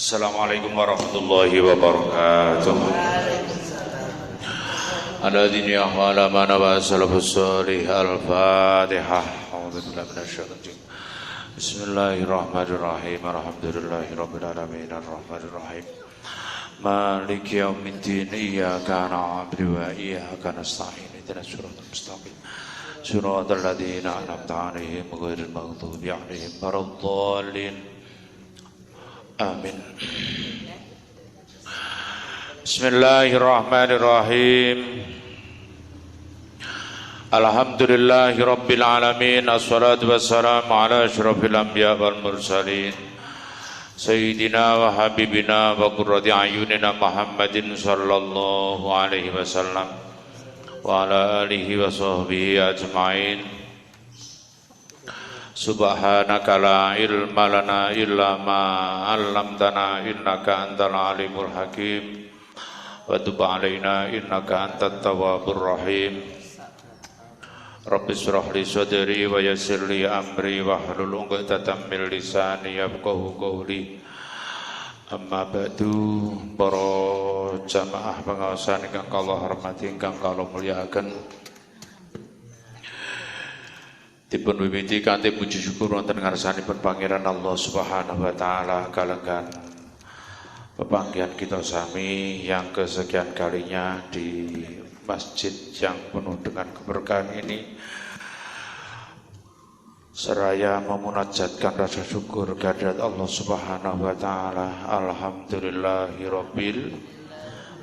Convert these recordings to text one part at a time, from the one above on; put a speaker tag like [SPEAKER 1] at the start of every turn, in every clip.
[SPEAKER 1] Assalamualaikum warahmatullahi wabarakatuh. Alladzina ya'lamu ma wa salafus salih al-Fatihah. A'udzubillahi minasyaitonir rajim. Bismillahirrahmanirrahim. Alhamdulillahirabbil alamin arrahmanir rahim. Maliki yaumiddin. Iyyaka na'budu wa iyyaka nasta'in. Ihdinas siratal mustaqim. Siratal ladzina an'amta 'alaihim ghairil maghdubi 'alaihim waladdallin. Amin. Bismillahirrahmanirrahim. Alhamdulillahi rabbil alamin. Assalatu wassalamu ala asyrafil anbiya wal mursalin Sayyidina wa habibina wa qurrati ayunina Muhammadin sallallahu alaihi wasallam wa ala alihi wa sahbihi ajma'in. Subhanaka la ilma lana illa ma 'allamtana innaka antal alimul hakim wa tub 'alaina innaka antat tawwabur rahim. Rabbi shrah li sadri wa yassir li amri wahlul 'uqdatam min lisani yafqahu qawli. Amma ba'du, para jamaah pengawasan ingkang kula hormati, ingkang kula mulyakaken. Dipun wiwiti kanthi puji syukur wonten ngarsanipun Pangeran Allah Subhanahu wa taala kalenggan pepanggihan kita sami yang kesekian kalinya di masjid yang penuh dengan keberkahan ini, seraya memunajatkan rasa syukur kehadirat Allah Subhanahu wa taala. Alhamdulillahirabbil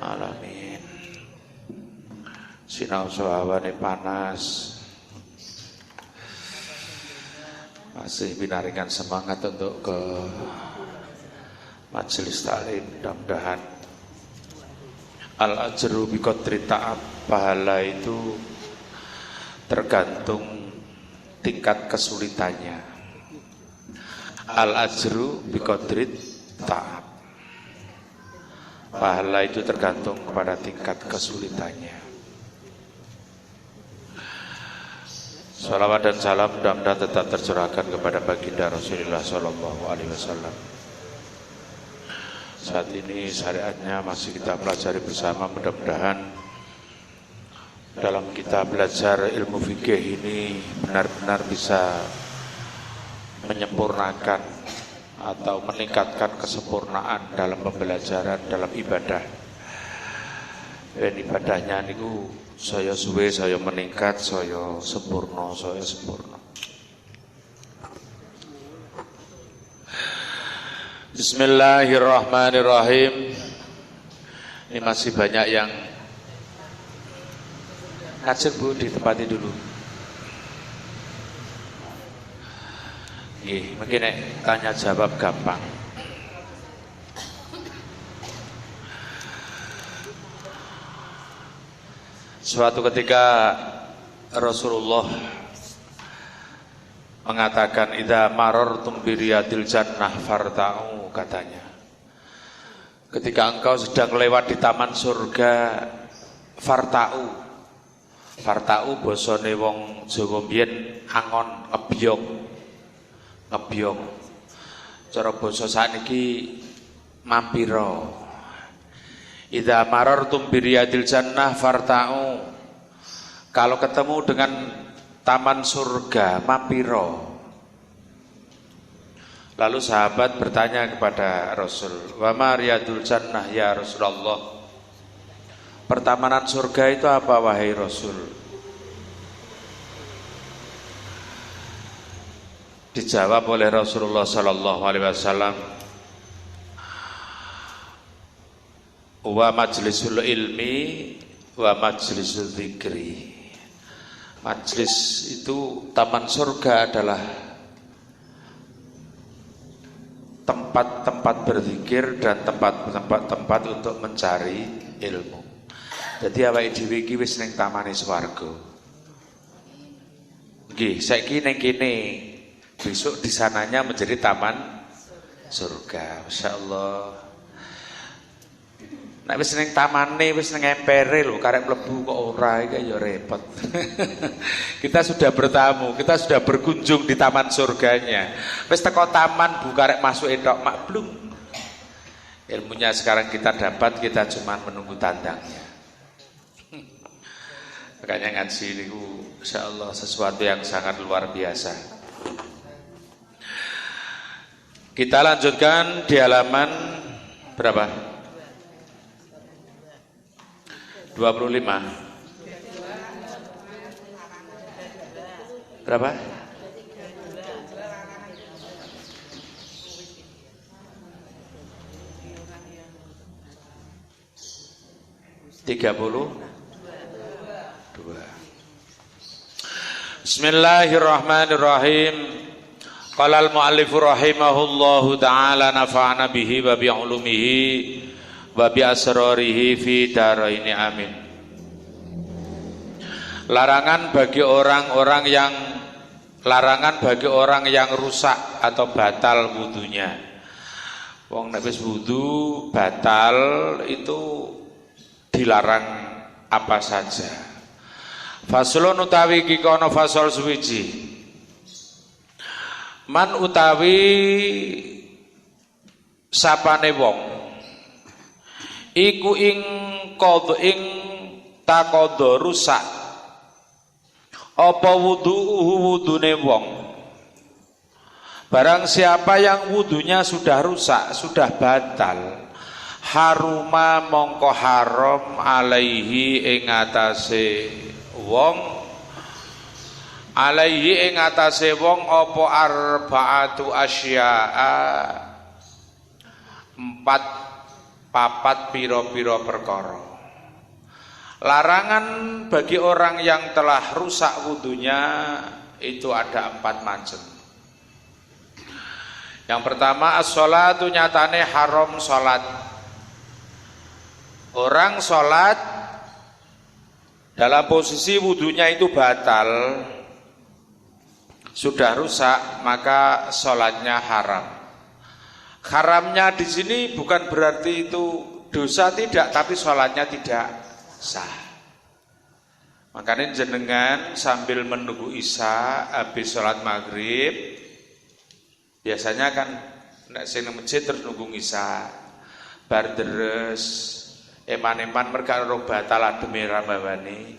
[SPEAKER 1] alamin. Sinau sahawane panas, masih binaringan semangat untuk ke majelis taklim. Mudah-mudahan al-ajru bi qadri ta'ab, pahala itu tergantung tingkat kesulitannya. Al-ajru bi qadri ta'ab, pahala itu tergantung kepada tingkat kesulitannya. Salawat dan salam mudah-mudahan tetap tercurahkan kepada baginda Rasulullah Sallallahu Alaihi Wasallam. Saat ini syariatnya masih kita pelajari bersama. Mudah-mudahan dalam kita belajar ilmu fikih ini benar-benar bisa menyempurnakan atau meningkatkan kesempurnaan dalam pembelajaran, dalam ibadah. Dan ibadahnya niku saya suwe, saya meningkat, saya sempurna, saya sempurna. Bismillahirrahmanirrahim. Ini masih banyak yang ngajak, Bu, ditempati dulu. Mungkin tanya jawab gampang. Suatu ketika Rasulullah mengatakan, idza marartum bi riyadil jannah farta'u, katanya. Ketika engkau sedang lewat di taman surga, farta'u. Farta'u basane wong Jawa biyen angon, ngebyong. Ngebyong. Cara basa sakniki mampira. Idza marartum bi riyadil jannah farta'u. Kalau ketemu dengan taman surga, mampiro. Lalu sahabat bertanya kepada Rasul, wa ma riyadul jannah ya Rasulullah? Pertamanan surga itu apa, wahai Rasul? Dijawab oleh Rasulullah sallallahu alaihi wasallam, wa majlisul ilmi wa majlisul dzikri. Majlis itu, taman surga adalah tempat-tempat berzikir dan tempat-tempat untuk mencari ilmu. Jadi awake dhewe iki wis ning tamane swarga. Nggih, saiki ning kene, besok di sananya menjadi taman surga. Masyaallah. Nek wis ning tamane, wis ning empere lho, karek mlebu kok ora, iki ya repot. Kita sudah bertamu, kita sudah berkunjung di taman surganya. Wis teko taman bu karek masuk tok maklum. Ilmunya sekarang kita dapat, kita cuma menunggu tandangnya. Makanya ngaji ini insyaallah sesuatu yang sangat luar biasa. Kita lanjutkan di halaman berapa? 25. Berapa? 32. Bismillahirrahmanirrahim. Qala al-muallif rahimahullahu ta'ala nafa'ana bihi wa bi ulumihi wa bi asrarihi fi daraini amin. Larangan bagi orang yang rusak atau batal wudunya. Wong nek wis wudu batal itu dilarang apa saja. Faslun utawi iki kono fasal suwiji. Man utawi sapane wong iku ing takodo rusak apa wudune wong. Barang siapa yang wudunya sudah rusak, sudah batal, haruma mongko haram alaihi ing atase wong apa arba'atu asya'a papat piro-piro perkara. Larangan bagi orang yang telah rusak wudunya itu ada 4 macam. Yang pertama as-sholatu, nyatane haram sholat. Orang sholat dalam posisi wudunya itu batal, sudah rusak, maka sholatnya haram. Haramnya di sini bukan berarti itu dosa, tidak, tapi sholatnya tidak sah. Makanya jenengan sambil menunggu isya, habis sholat maghrib, biasanya kan nek sing masjid terus nunggu isya, bar deres eman-eman mereka roh batal ademe ramawani.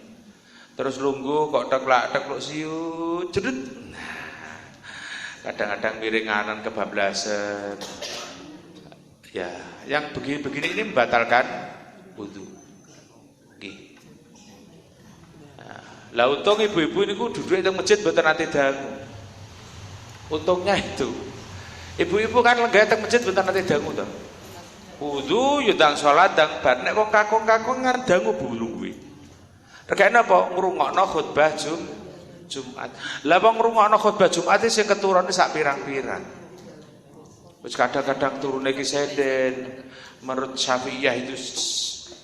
[SPEAKER 1] Terus lungguh kok teklak-tekluk siu jedut. Kadang-kadang miring kanan kebablasan. Ya, yang begini ini membatalkan wudu. Nggih. Lah untung ibu-ibu niku duduk di masjid mboten nate dangu. Untungnya itu. Ibu-ibu kan lenggah teng masjid mboten nate dangu to. Wudu yo ndang salat ndang bar nek wong kakung-kakung ngarep dangu bulung kuwi. Regane apa? Ngrungokno khutbah Jumat. Lah wong ngrungokno khutbah Jumat sing keturune sak pirang-pirang. Wis kadang-kadang turune ki senden. Menurut Syafi'iyah itu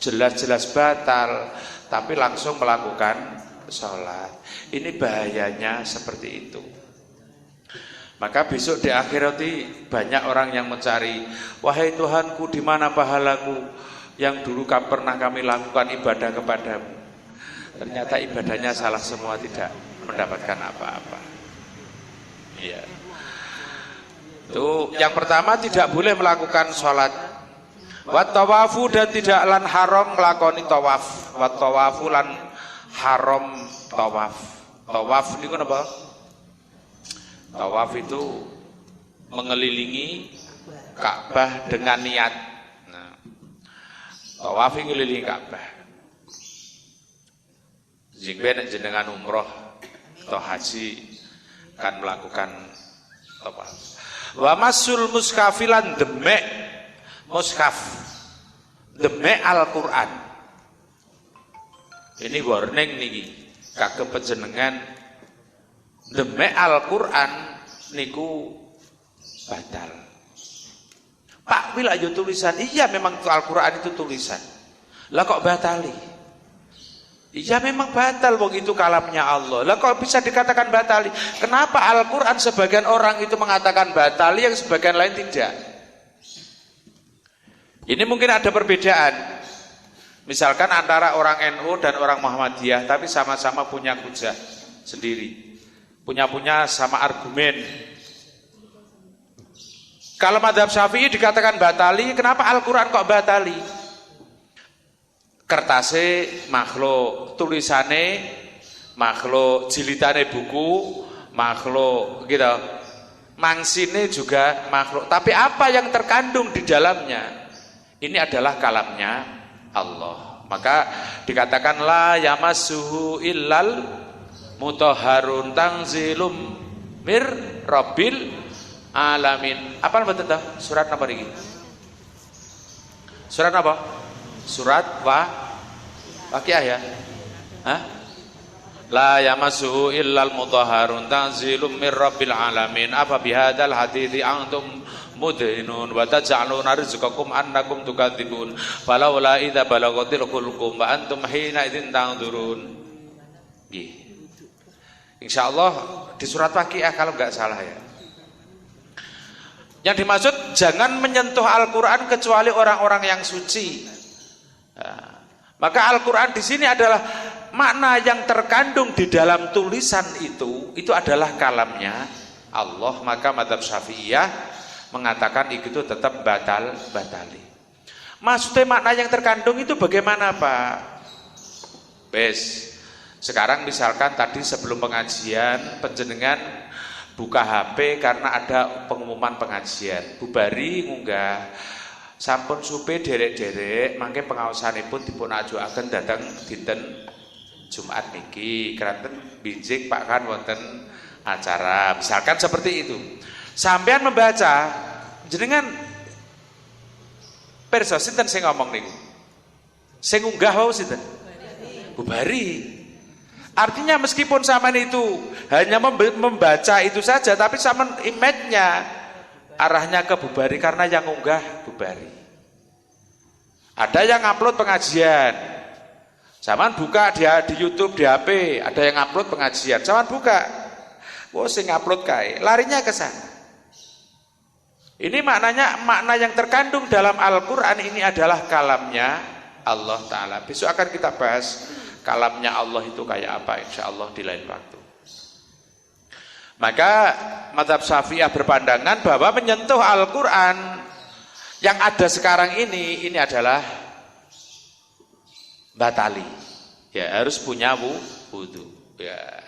[SPEAKER 1] jelas-jelas batal, tapi langsung melakukan salat. Ini bahayanya seperti itu. Maka besok di akhirat banyak orang yang mencari, wahai Tuhanku, di mana pahalaku yang dulu pernah kami lakukan ibadah kepadamu. Ternyata ibadahnya salah semua, tidak mendapatkan apa-apa. Iya. Itu yang pertama, tidak boleh melakukan sholat. Wat tawafu, dan tidak lan haram melakoni tawaf. Wat tawafu lan haram tawaf. Tawaf ini kan apa? Tawaf itu mengelilingi Ka'bah dengan niat. Nah, tawaf mengelilingi Ka'bah. Jika jenengan umroh atau haji kan melakukan tawaf. Wa masul muskafilan demek muskaf, demek Al-Qur'an. Ini warning niki kagem panjenengan. Demek Al-Qur'an niku batal. Pak wila yo tulisan. Iya memang Al-Qur'an itu tulisan. Lah kok batali? Iya memang batal, wong itu kalamnya Allah. Lah kok bisa dikatakan batali? Kenapa Al-Qur'an sebagian orang itu mengatakan batali, yang sebagian lain tidak? Ini mungkin ada perbedaan. Misalkan antara orang NU dan orang Muhammadiyah, tapi sama-sama punya hujah sendiri. Punya sama argumen. Kalau mazhab Syafi'i dikatakan batali, kenapa Al-Quran kok batali? Kertasnya makhluk, tulisannya makhluk, jilidane buku makhluk, gitu. Mangsine juga makhluk. Tapi apa yang terkandung di dalamnya? Ini adalah kalamnya Allah. Maka dikatakan la yamassuhu illal mutahharun tanzilum mir rabbil alamin. Apa betul dah? Surat apa ini? Surat apa? Surat Waqiah ya? Hah? La yamassuhu illal mutahharun tanzilum mir rabbil alamin. Apa bihadzal hadithi antum mudhinun wa taj'aluna rizqakum annakum tukadzibun falaula idza balagatil qulqum wa antum hina idzin tanzurun. Nggih. Insyaallah di surat Waqiah kalau enggak salah ya. Yang dimaksud jangan menyentuh Al-Qur'an kecuali orang-orang yang suci. Nah, maka Al-Quran di sini adalah makna yang terkandung di dalam tulisan itu adalah kalamnya Allah. Maka mazhab Syafi'iyah mengatakan itu tetap batali. Maksudnya makna yang terkandung itu bagaimana Pak? Sekarang misalkan tadi sebelum pengajian penjenengan buka HP karena ada pengumuman pengajian, bubari ngunggah sampun supe derek-derek mangke pengaosanipun dipun ajukaken dhateng dinten Jumat niki keranten binjing Pak kan wonten acara, misalkan seperti itu. Sampean membaca jenengan pirsa sinten sing ngomong niku? Sing ngunggah wau sinten? Bubari. Artinya meskipun sampean itu hanya membaca itu saja, tapi sampean image-nya arahnya ke Bubari karena yang unggah Bubari. Ada yang upload pengajian, zaman buka dia di YouTube, di HP, ada yang upload pengajian, zaman buka, sing upload kae, larinya ke sana. Ini makna yang terkandung dalam Al-Quran ini adalah kalamnya Allah Ta'ala. Besok akan kita bahas kalamnya Allah itu kayak apa, insya Allah di lain waktu. Maka mazhab Syafi'iyah berpandangan bahwa menyentuh Al-Quran yang ada sekarang ini adalah batali. Ya harus punya wudu. Ya.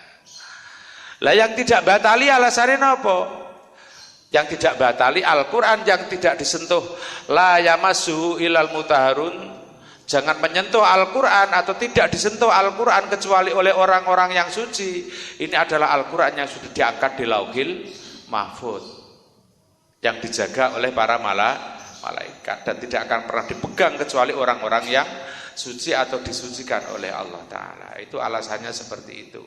[SPEAKER 1] Lah yang tidak batali alasannya apa? Yang tidak batali Al-Quran yang tidak disentuh la yamassuhu ilal mutahharun. Jangan menyentuh Al-Quran atau tidak disentuh Al-Quran kecuali oleh orang-orang yang suci. Ini adalah Al-Quran yang sudah diangkat di Lauhil Mahfuz, yang dijaga oleh para malaikat dan tidak akan pernah dipegang kecuali orang-orang yang suci atau disucikan oleh Allah Ta'ala. Itu alasannya seperti itu.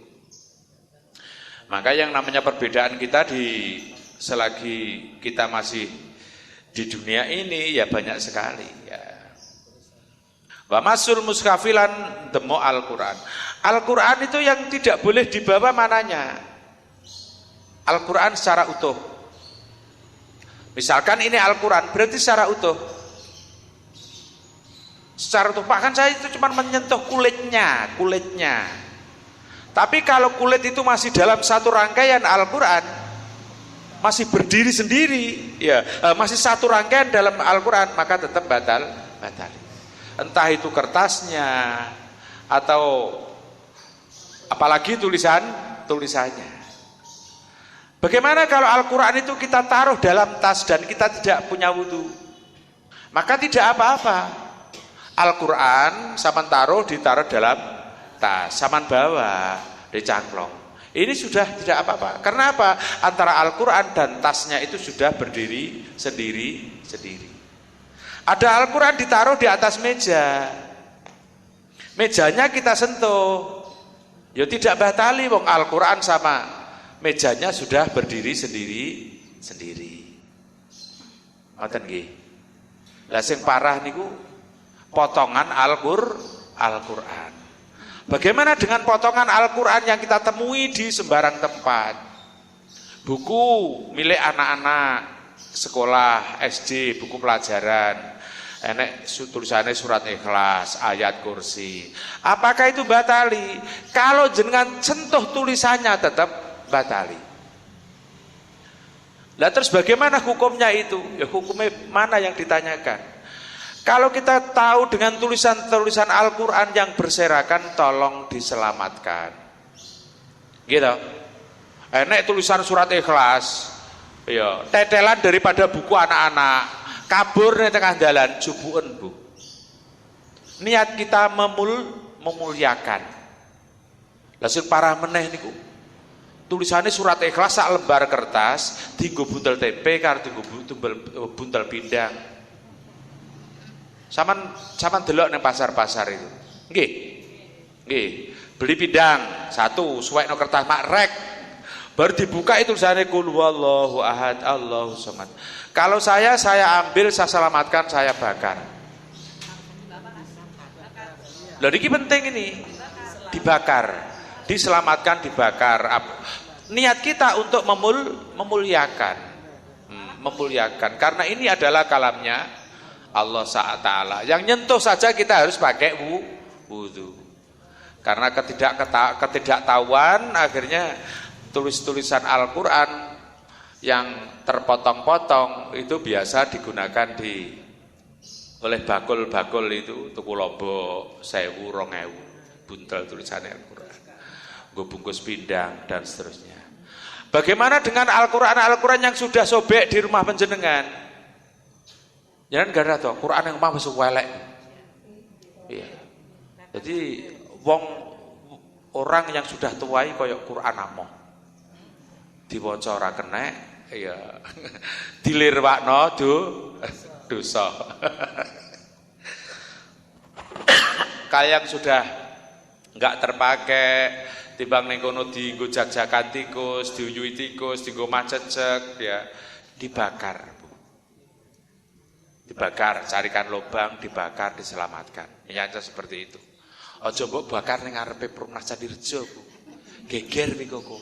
[SPEAKER 1] Maka yang namanya perbedaan kita selagi kita masih di dunia ini ya banyak sekali ya. Wa masul muskafilan demo Al-Quran. Al-Quran itu yang tidak boleh dibawa mananya. Al-Quran secara utuh. Misalkan ini Al-Quran berarti secara utuh. Secara utuh, Pak kan saya itu cuma menyentuh kulitnya. Tapi kalau kulit itu masih dalam satu rangkaian Al-Quran, masih berdiri sendiri, ya masih satu rangkaian dalam Al-Quran, maka tetap batal. Entah itu kertasnya atau apalagi tulisannya. Bagaimana kalau Al-Quran itu kita taruh dalam tas dan kita tidak punya wudu? Maka tidak apa-apa. Al-Quran saman ditaruh dalam tas, saman bawa di cangklong. Ini sudah tidak apa-apa. Karena apa? Antara Al-Quran dan tasnya itu sudah berdiri sendiri. Ada Al-Quran ditaruh di atas meja, mejanya kita sentuh, ya tidak batali, wong Al-Quran sama mejanya sudah berdiri sendiri. Ngoten nggih. Lah sing parah niku potongan Al-Quran. Bagaimana dengan potongan Al-Quran yang kita temui di sembarang tempat? Buku milik anak-anak sekolah SD, buku pelajaran, enek tulisannya surat Ikhlas, ayat kursi. Apakah itu batali? Kalau jenengan sentuh tulisannya tetap batali.
[SPEAKER 2] Lah terus bagaimana hukumnya itu? Ya hukumnya mana yang ditanyakan? Kalau kita tahu dengan tulisan-tulisan Al-Quran yang berserakan, tolong diselamatkan. Gitu. Enek tulisan surat Ikhlas, ya tetelan daripada buku anak-anak, kabur nih tengah jalan, jubuan bu. Niat kita memuliakan. Langsung parah meneh niku. Tulisannya surat Ikhlas sak lembar kertas, dienggo buntel tempe karo dienggo buntel pindang. Saman delok nang pasar-pasar itu. Nggih. Nggih. Beli pindang satu, suwekno kertas makrek. Baru dibuka itu tulisannya qul huwallahu ahad, Allahu samad. Kalau saya ambil, saya selamatkan, saya bakar. Loh ini penting ini. Dibakar. Diselamatkan, dibakar. Niat kita untuk memuliakan. Memuliakan. Karena ini adalah kalamnya Allah Ta'ala. Yang nyentuh saja kita harus pakai wudu. Karena ketidaktahuan akhirnya tulisan Al-Quran yang terpotong-potong itu biasa digunakan oleh bakul-bakul itu, tuku lombok 1000, 2000 buntel tulisan Al-Quran, gue bungkus pindang dan seterusnya. Bagaimana dengan Al-Quran yang sudah sobek di rumah penjenengan? Jangan gak ada toh, Quran yang mah masuk welek. Iya. Jadi orang yang sudah tuai koyok Quran amoh. Diwaca ora kenek, ya. Dilirwakno dosa. Kayak yang sudah enggak terpakai, timbang ning kono dienggo jak-jakan tikus, diuyui tikus, dienggo macecek ya, dibakar. Dibakar, carikan lubang, dibakar, diselamatkan. Niatnya seperti itu. Aja mbok bakar ning ngarepe Perumnas Candirejo, Bu. Geger niku kok.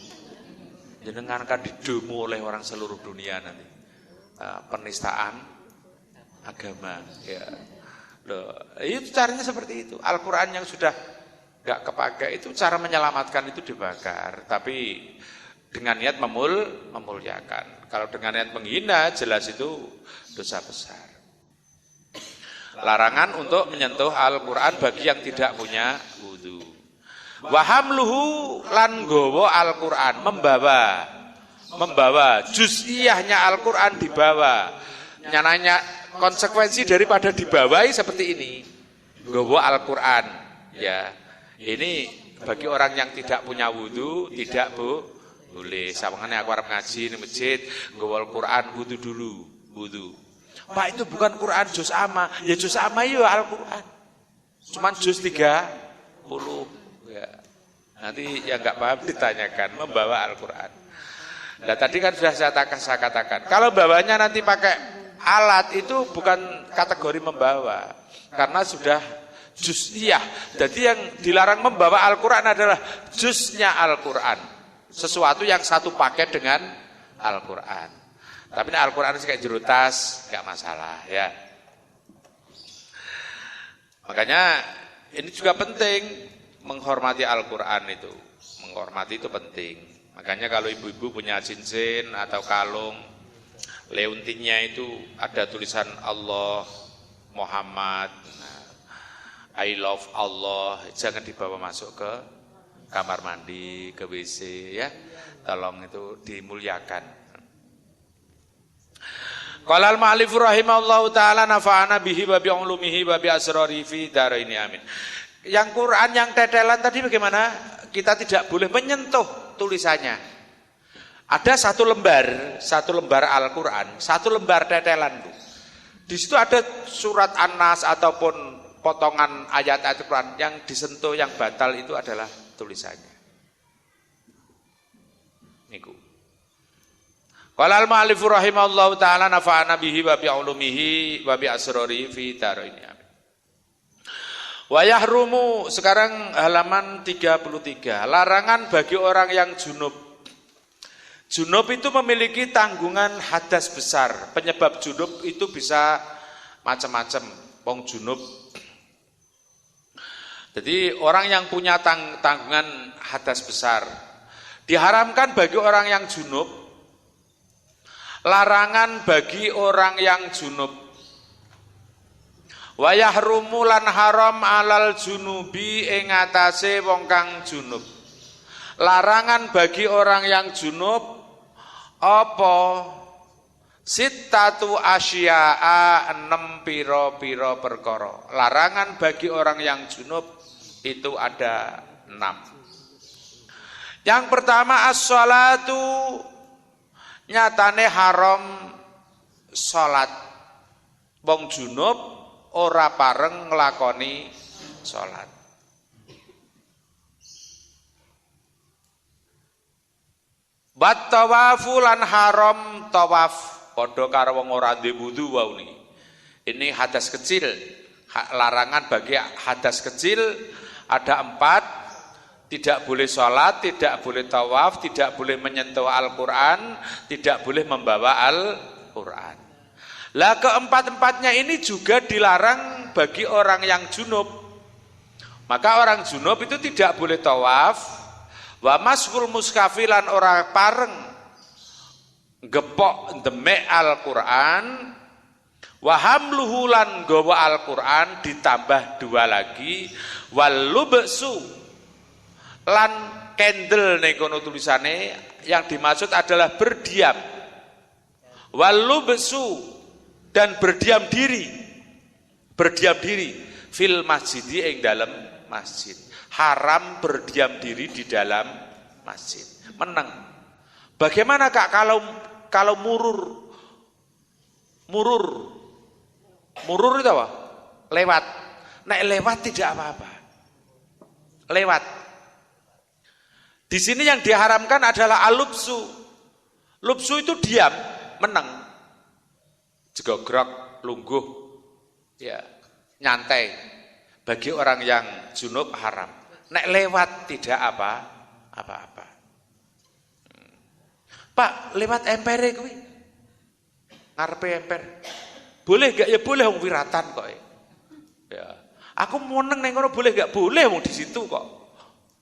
[SPEAKER 2] Jenengan akan didemo oleh orang seluruh dunia nanti. Penistaan agama, ya. Loh, itu caranya seperti itu. Al-Qur'an yang sudah enggak kepakai itu cara menyelamatkan itu dibakar, tapi dengan niat memuliakan. Kalau dengan niat menghina jelas itu dosa besar. Larangan untuk menyentuh Al-Quran bagi yang tidak punya wudu. Wahamluhu lan gowo Al-Quran, membawa juz'iyahnya Al-Quran dibawa. Nyananya konsekuensi daripada dibawahi seperti ini. Gowo Al-Quran, ya. Ini bagi orang yang tidak punya wudu tidak boleh. Sawangannya aku arep ngaji di masjid, gowo Al-Quran wudu dulu, wudu. Pak itu bukan Quran juz amma. Ya juz amma itu Al-Quran. Cuman juz 30 ya. Nanti yang enggak paham ditanyakan, membawa Al-Quran. Nah tadi kan sudah saya katakan, kalau bawanya nanti pakai alat itu bukan kategori membawa. Karena sudah juz'iyah. Jadi yang dilarang membawa Al-Quran adalah juznya Al-Quran. Sesuatu yang satu paket dengan Al-Quran. Tapi Al-Quran ini kayak jero tas, enggak masalah ya. Makanya ini juga penting menghormati Al-Quran itu. Menghormati itu penting. Makanya kalau ibu-ibu punya cincin atau kalung, leuntingnya itu ada tulisan Allah, Muhammad, I love Allah, jangan dibawa masuk ke kamar mandi, ke WC ya. Tolong itu dimuliakan. Qala al-ma'alif rahimahullahu ta'ala nafa'ana bihi wa bi'ulumihi wa bi'asrari fi daraini amin. Yang Quran yang tetelan tadi bagaimana? Kita tidak boleh menyentuh tulisannya. Ada satu lembar Al-Quran, satu lembar tetelan. Di situ ada surat An-Nas ataupun potongan ayat-ayat Quran yang disentuh, yang batal itu adalah tulisannya. Niku. Qala al-ma'alif rahimahullahu ta'ala nafa'ana bihi wa bi'ulumihi wa bi'asrari fi daraini amin. Wa yahrumu, sekarang halaman 33. Larangan bagi orang yang junub. Junub itu memiliki tanggungan hadas besar. Penyebab junub itu bisa macam-macam. Wong junub. Jadi orang yang punya tanggungan hadas besar, diharamkan bagi orang yang junub Larangan bagi orang yang junub. Wa yahrumu lan haram alal junubi ing atase wong kang junub. Larangan bagi orang yang junub apa? Sittatu asya'a 6 pira-pira perkara. Larangan bagi orang yang junub itu ada 6. Yang pertama as-sholatu, nyatane haram salat. Wong junub ora pareng nglakoni salat. Wat tawafu lan haram tawaf, padha karo wong ora duwe wudu wae niki. Ini hadas kecil. Larangan bagi hadas kecil ada 4. Tidak boleh sholat, tidak boleh tawaf, tidak boleh menyentuh Al-Quran, tidak boleh membawa Al-Quran. Lah keempat-empatnya ini juga dilarang bagi orang yang junub. Maka orang junub itu tidak boleh tawaf, wa masful muskafilan orang pareng gepok demek Al-Quran, wa hamluhu lan gawa Al-Quran ditambah 2 lagi, wal lubsu lan candle nekono tulisane yang dimaksud adalah berdiam. Walubsu dan berdiam diri. Berdiam diri fil masjid ing dalam masjid. Haram berdiam diri di dalam masjid. Meneng. Bagaimana Kak kalau murur itu apa? Lewat. Nek lewat tidak apa-apa. Lewat. Di sini yang diharamkan adalah alubsu. Lubsu itu diam, meneng, jegogrok, lungguh, ya, nyantai. Bagi orang yang junub haram. Nek lewat tidak apa-apa. Pak, lewat empere kuwi. Ngarepe emper. Boleh gak? Ya boleh wong wiratan kok. Ya. Aku meneng ning ngono boleh gak? Boleh wong di situ kok.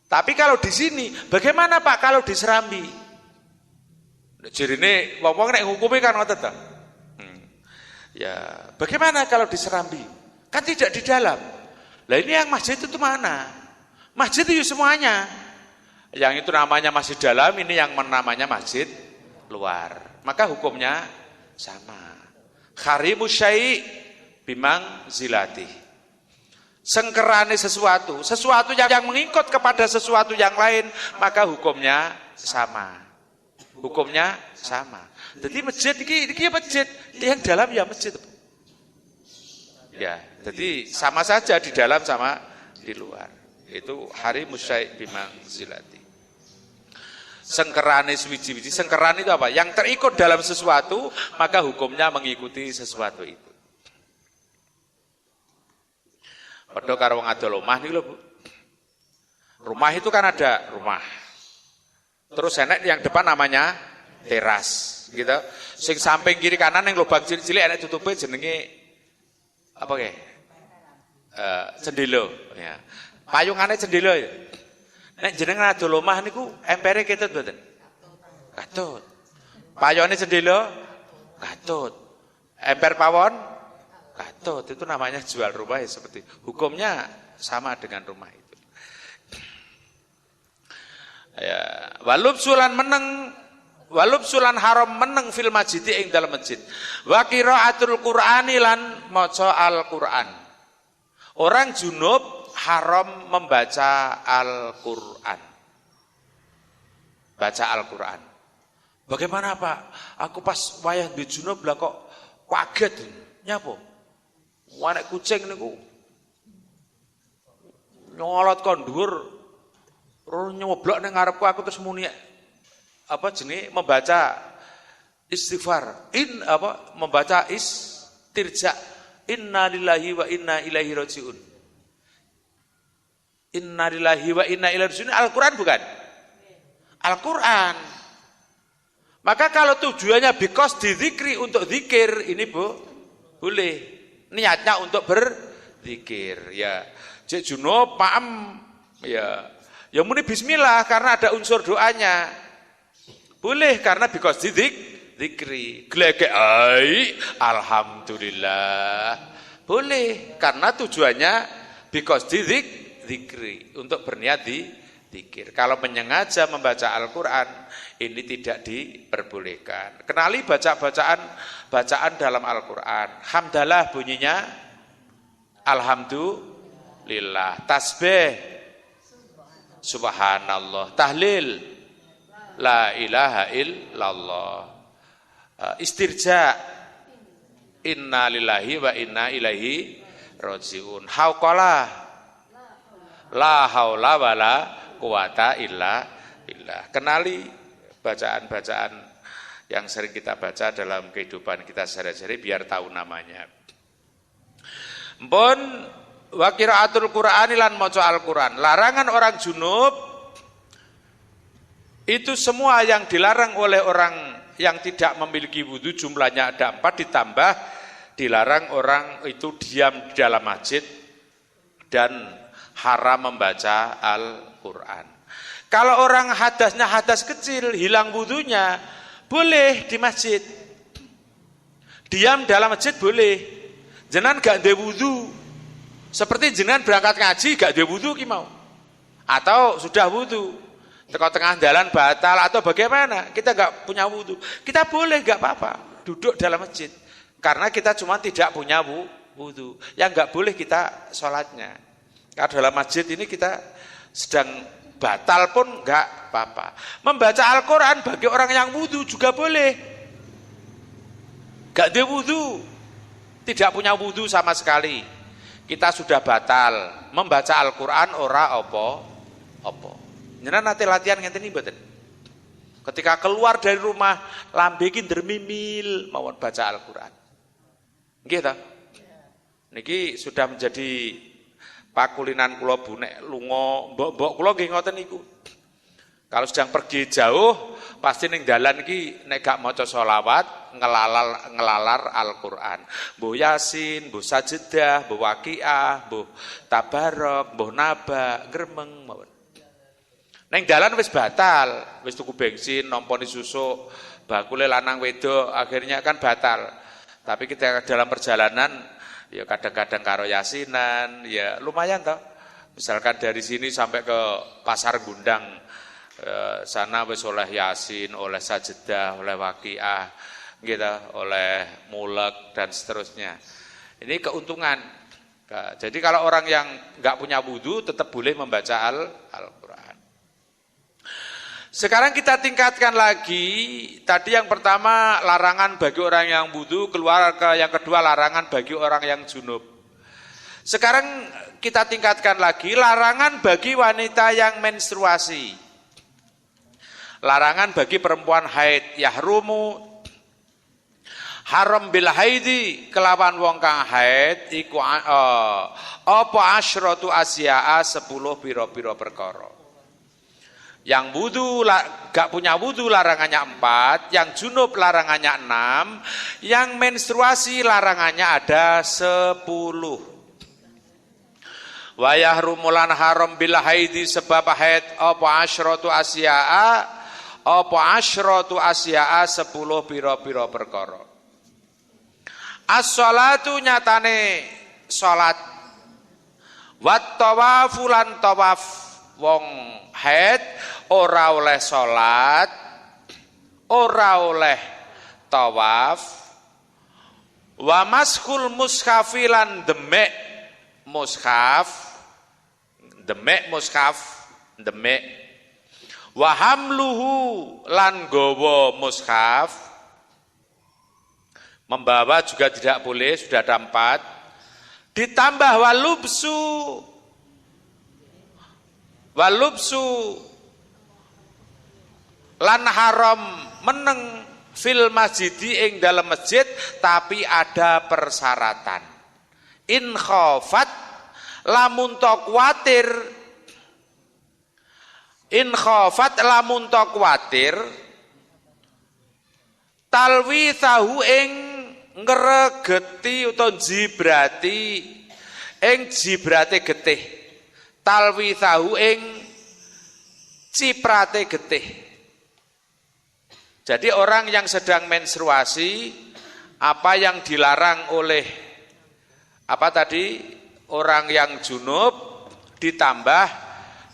[SPEAKER 2] Tapi kalau di sini, bagaimana Pak kalau di Serambi? Jirine wong-wong nek ngukumi kan ngoten ta. Ya, bagaimana kalau di Serambi? Kan tidak di dalam. Lah ini yang masjid itu mana? Masjid itu semuanya. Yang itu namanya masjid dalam, ini yang namanya masjid luar. Maka hukumnya sama. Kharimu syai' bimang zilati. Sengkerane sesuatu yang mengikut kepada sesuatu yang lain, maka hukumnya sama. Hukumnya sama. Jadi masjid ini masjid, yang dalam ya masjid. Ya, jadi sama saja di dalam sama di luar. Itu hari musyai bimang zilati. Sengkerane swiji-wiji, sengkeran itu apa? Yang terikut dalam sesuatu, maka hukumnya mengikuti sesuatu itu. Padha karo wong adol omah niku lho, Bu. Rumah itu kan ada rumah. Terus enek yang depan namanya teras, gitu. Sing samping kiri kanan yang lubang cilik-cilik enek tutupe jenenge apa ke? Cendelo, ya. Payungane cendelo ya. Nek jenengan adol omah niku empere ketut mboten? Katut. Payone cendelo? Katut. Emper pawon? Katut. Itu namanya jual rumah ya, seperti hukumnya sama dengan rumah itu. Ya, walubsulan haram meneng fil masjid ing dalam masjid. Wa qiraatul Qur'ani lan maca Al-Qur'an. Orang junub haram membaca Al-Qur'an. Baca Al-Qur'an. Bagaimana Pak? Aku pas wayah di junub lah kok kaget. Nyapa? Wanek kucing niku nyolot kon dhuwur nyoblok ning ngarepku, aku terus muni apa jenenge membaca istighfar. Membaca istirja. Inna lillahi wa inna ilaihi rajiun. Inna lillahi wa inna ilaihi rajiun. Al-Qur'an bukan? Al-Qur'an. Maka kalau tujuannya because dizikri untuk zikir, ini Bu, boleh. Niatnya untuk berzikir, ya. Cek junub paham, ya. Ya muni bismillah karena ada unsur doanya. Boleh karena because zikri. Glegek ai alhamdulillah. Boleh karena tujuannya because zikri, untuk berniat di zikir. Kalau menyengaja membaca Al-Qur'an ini tidak diperbolehkan. Kenali bacaan dalam Al-Qur'an. Hamdalah bunyinya alhamdulillah. Tasbih subhanallah. Tahlil la ilaha illallah. Istirja inna lillahi wa inna ilaihi rajiun. Hauqalah la haula wala quwata illa billah. Kenali bacaan-bacaan yang sering kita baca dalam kehidupan kita sehari-hari biar tahu namanya. Pun wa qiraatul Qur'ani lan maca Al-Qur'an. Larangan orang junub itu semua yang dilarang oleh orang yang tidak memiliki wudu, jumlahnya ada 4, ditambah dilarang orang itu diam di dalam masjid dan haram membaca Al-Qur'an. Kalau orang hadasnya hadas kecil, hilang wudunya, boleh di masjid. Diam dalam masjid boleh. Jenengan gak ada wudu. Seperti jenengan berangkat ngaji gak ada wudu ki mau. Atau sudah wudu. Tengah jalan batal atau bagaimana? Kita gak punya wudu. Kita boleh gak apa-apa duduk dalam masjid. Karena kita cuma tidak punya wudu. Yang gak boleh kita sholatnya. Karena dalam masjid ini kita sedang batal pun enggak apa-apa. Membaca Al-Qur'an bagi orang yang wudu juga boleh. Enggak ada wudu, tidak punya wudu sama sekali. Kita sudah batal. Membaca Al-Qur'an ora apa-apa. Jenengan nate latihan ngenten iki mboten? Ketika keluar dari rumah lambe iki dermimil mawon baca Al-Qur'an. Nggih ta? Niki sudah menjadi pakulinan kula Bu nek lunga mbok-mbok kula nggih ngoten niku. Kalau sedang pergi jauh pasti ning dalan iki nek gak maca selawat ngelalar Al-Qur'an. Mbuh Yasin, mbuh Sajdah, mbuh Waqiah, mbuh Tabarok, mbuh Naba, gremeng mawon. Ning dalan wis batal, wis tuku bensin, nampa susuk, bakule lanang wedok akhirnya kan batal. Tapi kita dalam perjalanan ya kadang-kadang karo yasinan, ya lumayan toh. Misalkan dari sini sampai ke Pasar Gundang, sana wis oleh yasin, oleh sajdah, oleh waqiah, gitu, oleh mulek dan seterusnya. Ini keuntungan. Jadi kalau orang yang nggak punya wudu tetap boleh membaca Al-Qur'an. Sekarang kita tingkatkan lagi. Tadi yang pertama larangan bagi orang yang wudu, keluar ke yang kedua larangan bagi orang yang junub. Sekarang kita tingkatkan lagi larangan bagi wanita yang menstruasi. Larangan bagi perempuan haid, yahrumu haram bil haidi kelawan wong kang haid iku apa asyratu asya'a 10 pira-pira perkara. Yang wudu gak punya wudu larangannya 4, yang junub larangannya 6, yang menstruasi larangannya ada 10. Wa yahrumulan haram bil haidi sebab haid apa asyratu asya'a 10 pira-pira perkara. As-shalatu nyatane salat. Wat tawafu lan tawaf wong haid ora oleh salat, ora oleh tawaf. Wa maskul mushafi lan demek mushaf, demek. Wa hamluhu lan gowo mushaf, membawa juga tidak boleh, sudah ada 4. Ditambah walubsu lan haram meneng fil masjidi ing dalam masjid, tapi ada persyaratan. In khafat lamun to kuwatir talwithahu ing ngregeti utawa jibrati ing jibrate getih, talwithahu ing ciprate getih. Jadi orang yang sedang menstruasi, apa yang dilarang oleh apa tadi? Orang yang junub ditambah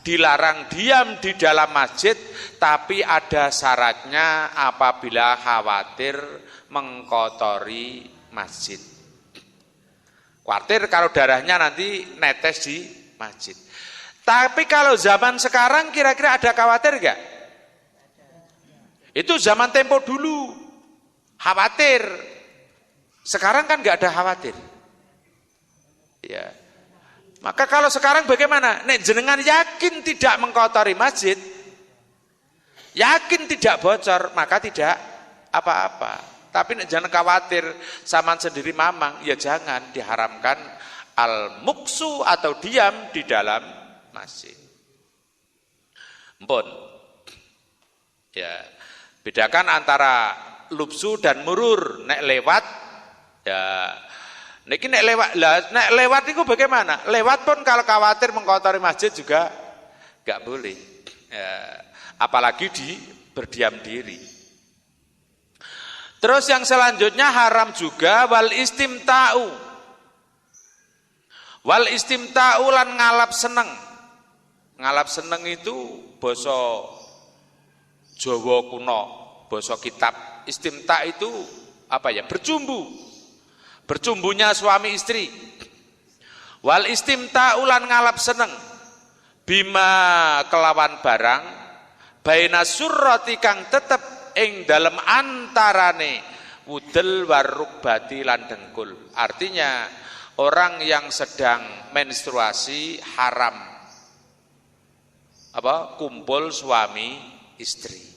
[SPEAKER 2] dilarang diam di dalam masjid, tapi ada syaratnya apabila khawatir mengkotori masjid. Khawatir kalau darahnya nanti netes di masjid. Tapi kalau zaman sekarang kira-kira ada khawatir enggak? Itu zaman tempo dulu, khawatir. Sekarang kan enggak ada khawatir. Ya. Maka kalau sekarang bagaimana? Nek jenengan yakin tidak mengkotori masjid, yakin tidak bocor, maka tidak apa-apa. Tapi nek jangan khawatir, saman sendiri mamang, ya jangan, diharamkan al-muksu atau diam di dalam masjid. Mpun. Ya. Bedakan antara lubsu dan murur. Nek lewat, ya niki nek lewat, nek lewat itu bagaimana? Lewat pun kalau khawatir mengkotori masjid juga nggak boleh. Ya, apalagi berdiam diri. Terus yang selanjutnya haram juga wal istimta'u. Wal istimta'u lan ngalap seneng. Ngalap seneng itu basa Jawa kuno, basa kitab. Istimta itu apa ya? Bercumbu. Bercumbunya suami istri. Wal istimta ulan ngalap seneng bima kelawan barang baina surrati kang tetep ing dalem antarane wudel warukbati lan dengkul. Artinya orang yang sedang menstruasi haram apa? Kumpul suami istri.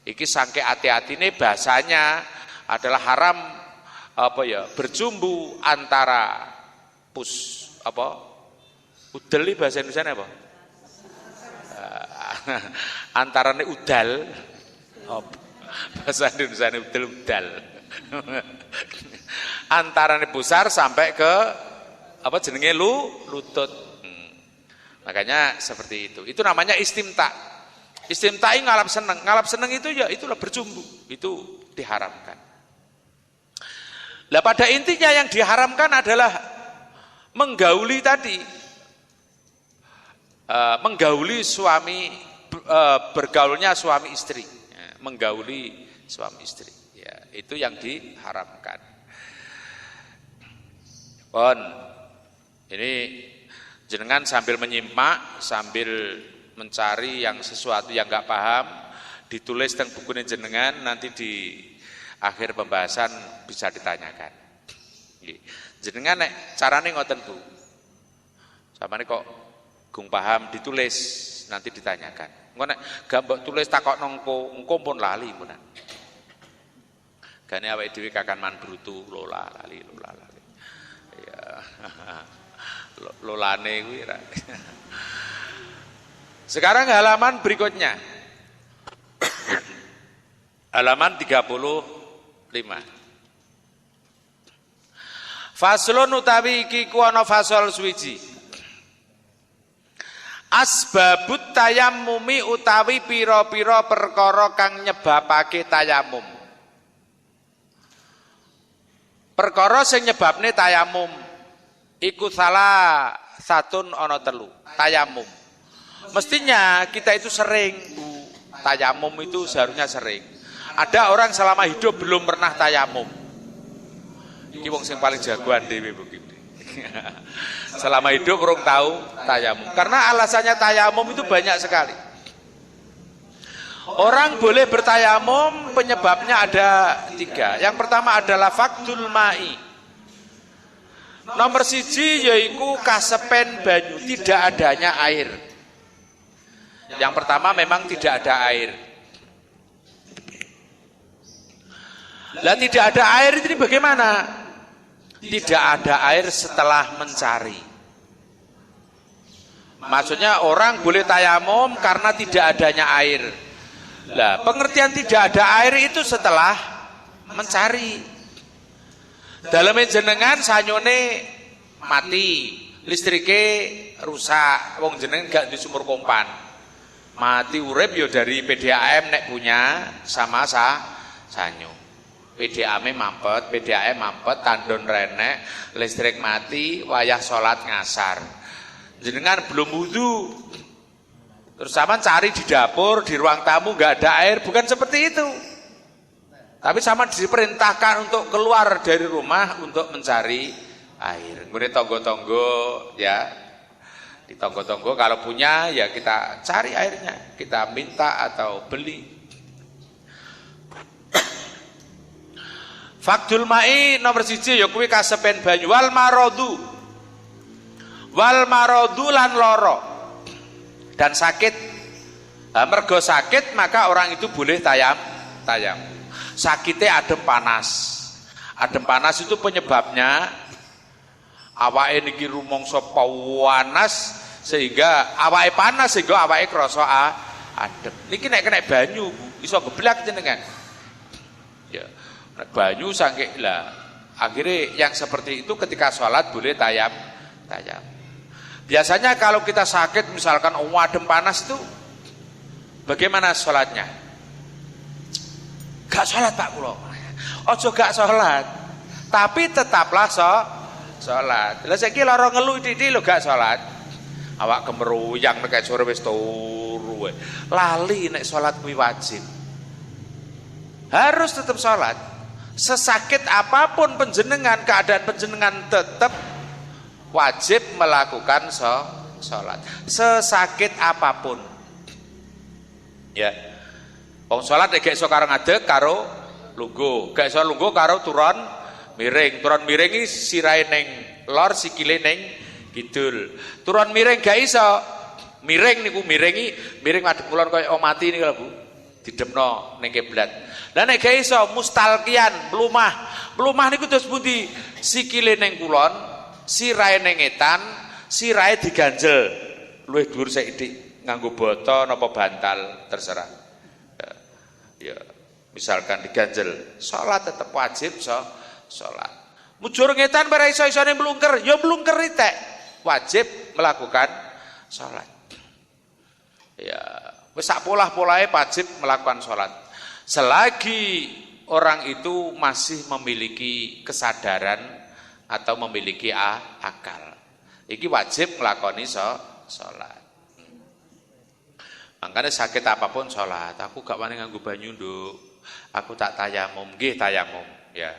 [SPEAKER 2] Iki sangke hati-hatine bahasanya adalah haram apa ya? Bercumbu antara udel ini bahasa Indonesia apa? Antarane udal. Bahasa Indonesia udal. Antarane pusar sampai ke apa jenenge lutut. Makanya seperti itu. Itu namanya istimta. Istimta'i ngalap seneng. Ngalap seneng itu ya itulah bercumbu. Itu diharamkan. Lah pada intinya yang diharamkan adalah menggauli tadi. Menggauli suami, bergaulnya suami istri. Ya, menggauli suami istri. Ya, itu yang diharamkan. Pon, ini jenengan sambil menyimak, sambil mencari yang sesuatu yang nggak paham, ditulis teng buku jenengan, nanti di akhir pembahasan bisa ditanyakan. Jenengan nek carane ngoten Bu. Samane kok gung paham ditulis, nanti ditanyakan. Engko nek gak tulis takok nongko, engko pun lali punan. Gane awake dhewe kakan man brutu lola lali. Ya. Lolane kuwi ra. Sekarang halaman berikutnya. Halaman 35. Faslun utawi iki ku ana fasal suwiji. Asbabut tayammumi utawi pira-pira perkara kang nyebabake tayamum. Perkara sing nyebabne tayamum iku salah satun ana telu. Tayamum. Mestinya kita itu sering, Bu. Tayamum itu seharusnya sering. Ada orang selama hidup belum pernah tayamum. Iki wong sing paling jagoan dhewe begini. Selama hidup urung tahu tayamum. Karena alasannya tayamum itu banyak sekali. Orang boleh bertayamum, penyebabnya ada 3. Yang pertama adalah faktul ma'i. Nomor 1 yaitu kasepen banyu, tidak adanya air. Yang pertama memang tidak ada air. Lah tidak ada air ini bagaimana? Tidak ada air setelah mencari. Maksudnya orang boleh tayamum karena tidak adanya air. Lah pengertian tidak ada air itu setelah mencari. Dalam jenengan sanyone mati, listrike rusak, wong jenengan gak di sumur pompan. Mati urip yo dari PDAM nek punya sama sanyo. PDAM mampet, PDAM mampet, tandon renek, listrik mati, wayah sholat ngasar. Jenengan belum wudu, terus sama cari di dapur, di ruang tamu nggak ada air, bukan seperti itu. Tapi sama diperintahkan untuk keluar dari rumah untuk mencari air. Kemudian tonggo-tonggo ya, di tonggo-tonggo kalau punya ya kita cari airnya, kita minta atau beli. Fakdul ma'i nomor 1 ya kuwi kasepen banyu wal marodu lan loro dan sakit. Mergo sakit maka orang itu boleh tayam. Sakitnya adem panas itu penyebabnya awake niki rumangsa panas sehingga awake panas sehingga awake krasa adem. Niki nek kena banyu iso geblak jenengan. Ya. Banyu sangke lah. Akhirnya yang seperti itu ketika sholat boleh tayam. Biasanya kalau kita sakit misalkan adem panas itu bagaimana sholatnya? Gak sholat Pak Kulo. Ojo gak sholat, tapi tetaplah sholat. Lah saiki lara ngelu titik lo gak sholat. Awak kemeruyang nek sore wis turu. Lali nek sholat kuwi wajib. Harus tetap sholat. Sesakit apapun penjenengan, keadaan penjenengan tetap wajib melakukan sholat. Sesakit apapun. Ya. Wong sholat gak iso karo ngadeg karo lungguh, gak iso lungguh karo turon miring. Turon miring iki sirahe ning lor, sikile ning kidul. Turon miring gak iso. Miring niku miring madhep kulon kaya mati niku lho Bu. Didemno ning kiblat. Lah nek gak iso mustalqian, mlumah niku terus pundi? Sikile ning kulon, sirahe ning etan, sirahe diganjel. Luwih dhuwur sithik nganggo boto napa bantal terserah. Ya, misalkan diganjel, salat tetap wajib salat. Mujur ngetan bara iso-isone mlungker, ya mlungker tek. Wajib melakukan salat. Ya, wis sak polah-polahe wajib melakukan salat. Selagi orang itu masih memiliki kesadaran atau memiliki akal. Iki wajib nglakoni salat. Makanya sakit apapun sholat. Aku gak wani nganggo banyu nduk. Aku tak tayamum. Nggih tayamum. Ya,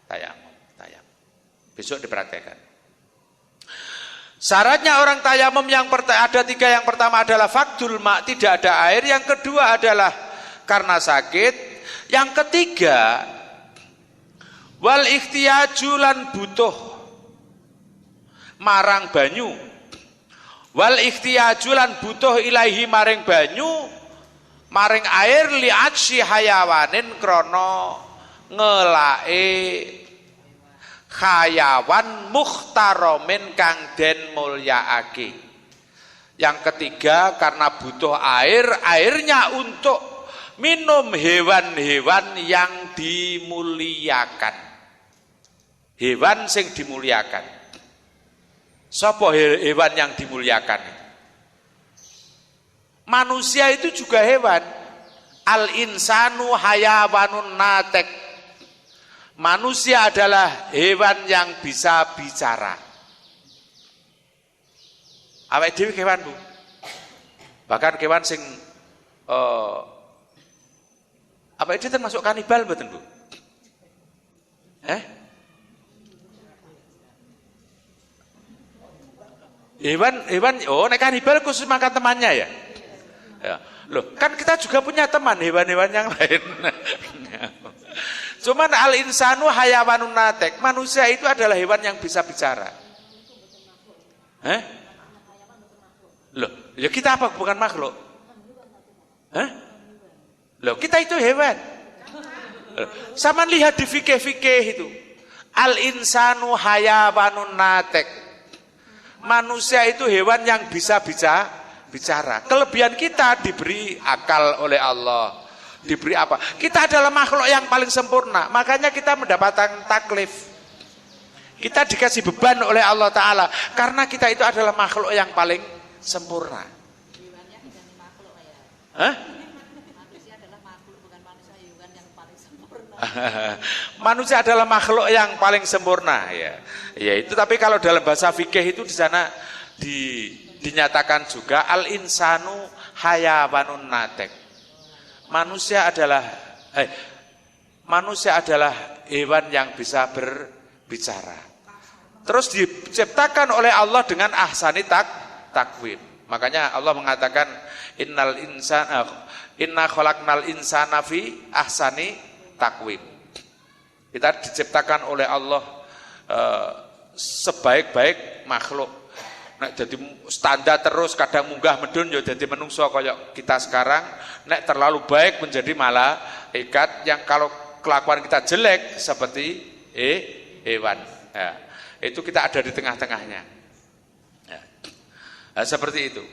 [SPEAKER 2] tayamum. Besok diperhatikan. Syaratnya orang tayamum ada 3. Yang pertama adalah fakdul ma', tidak ada air. Yang kedua adalah karena sakit. Yang ketiga wal ikhtiyaju lan butuh marang banyu. Wal ikhtiyaju lan butuh ilahi maring banyu maring air li'atsi hayawanin krana ngelake hayawan mukhtaromin kang den mulyaake. Yang ketiga karena butuh air, airnya untuk minum hewan-hewan yang dimuliakan. Hewan sing dimuliakan. Sapa hewan yang dimuliakan? Manusia itu juga hewan. Al insanu hayawanun natek. Manusia adalah hewan yang bisa bicara. Awake dhewe kewan Bu. Bahkan kewan sing apa itu termasuk kanibal mboten Bu? Hewan nek kanibal khusus makan temannya ya. Ya. Loh, kan kita juga punya teman hewan-hewan yang lain. Cuman al insanu hayawanun natek. Manusia itu adalah hewan yang bisa bicara. Loh, ya kita apa bukan makhluk? Loh, kita itu hewan. Sama lihat di fikih-fikih itu. Al insanu hayawanun natek. Manusia itu hewan yang bisa bicara. Kelebihan kita diberi akal oleh Allah. Diberi apa? Kita adalah makhluk yang paling sempurna. Makanya kita mendapatkan taklif. Kita dikasih beban oleh Allah Ta'ala. Karena kita itu adalah makhluk yang paling sempurna. Manusia adalah makhluk, bukan manusia, hewan yang paling sempurna. Manusia adalah makhluk yang paling sempurna ya. Ya itu, tapi kalau dalam bahasa fikih itu di sana dinyatakan juga al insanu hayawanun natek. Manusia adalah hewan yang bisa berbicara. Terus diciptakan oleh Allah dengan ahsani takwim. Makanya Allah mengatakan inna khalaqnal insana fi ahsani takwim. Kita diciptakan oleh Allah sebaik-baik makhluk. Nek jadi standar terus kadang munggah medun ya jadi menungso kaya kita sekarang. Nek terlalu baik menjadi malaikat yang kalau kelakuan kita jelek seperti hewan. Ya, itu kita ada di tengah-tengahnya. Ya. Nah, seperti itu.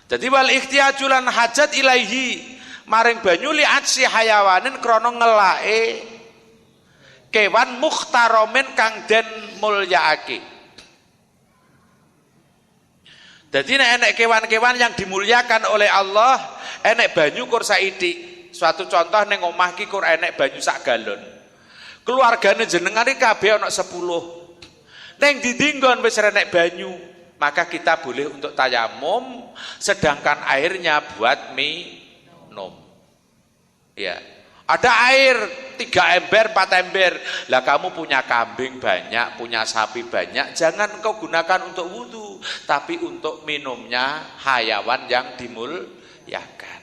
[SPEAKER 2] Jadi wal ikhtiyajulan hajat ilaihi maring banyu li atsi hayawanin krana ngelake kewan mukhtaromen kang den mulyaake. Jadi enek kewan-kewan yang dimuliakan oleh Allah, enek banyu kur saithik. Suatu contoh ning omah ki kur enek banyu sak galon. Keluargane jenengan iki kabeh ana 10. Ning didinggon wis enek banyu, maka kita boleh untuk tayamum sedangkan airnya buat minum. Ya. Ada air 3 ember, 4 ember. Lah kamu punya kambing banyak, punya sapi banyak, jangan engkau gunakan untuk wudu, tapi untuk minumnya hayawan yang dimuliakan.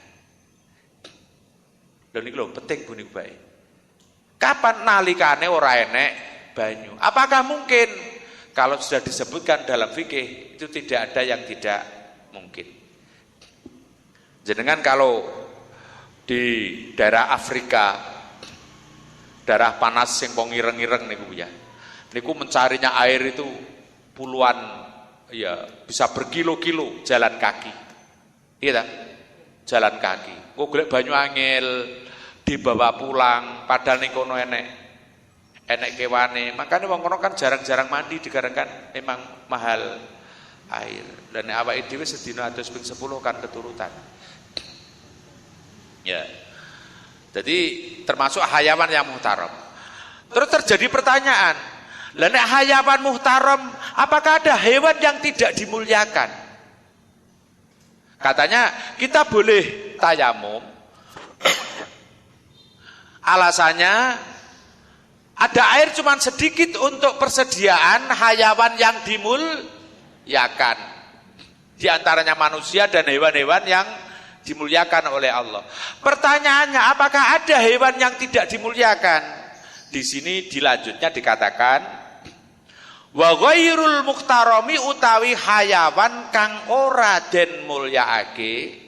[SPEAKER 2] Lho niki lho penting bunyi bae. Kapan nalikane ora enek banyu? Apakah mungkin? Kalau sudah disebutkan dalam fikih itu tidak ada yang tidak mungkin. Jenengan kalau di daerah Afrika, daerah panas yang ireng-ireng niku ya. Niku mencarinya air itu puluhan, ya bisa berkilo-kilo jalan kaki. Iya, jalan kaki. Kok golek banyu angel dibawa pulang, padahal ning kono enek kewane. Makanya wong kono kan jarang-jarang mandi dikarenakan memang mahal air. Dan awake dhewe sedina 10 kan keturutan. Ya, jadi termasuk hayawan yang muhtaram. Terus terjadi pertanyaan, lah nek hayawan muhtaram, apakah ada hewan yang tidak dimuliakan? Katanya kita boleh tayamum. Alasannya ada air cuma sedikit untuk persediaan hayawan yang dimuliakan. Di antaranya manusia dan hewan-hewan yang dimuliakan oleh Allah. Pertanyaannya, apakah ada hewan yang tidak dimuliakan? Di sini dilanjutnya dikatakan wa ghairul mukhtarami utawi hayawan kang ora den mulyaake.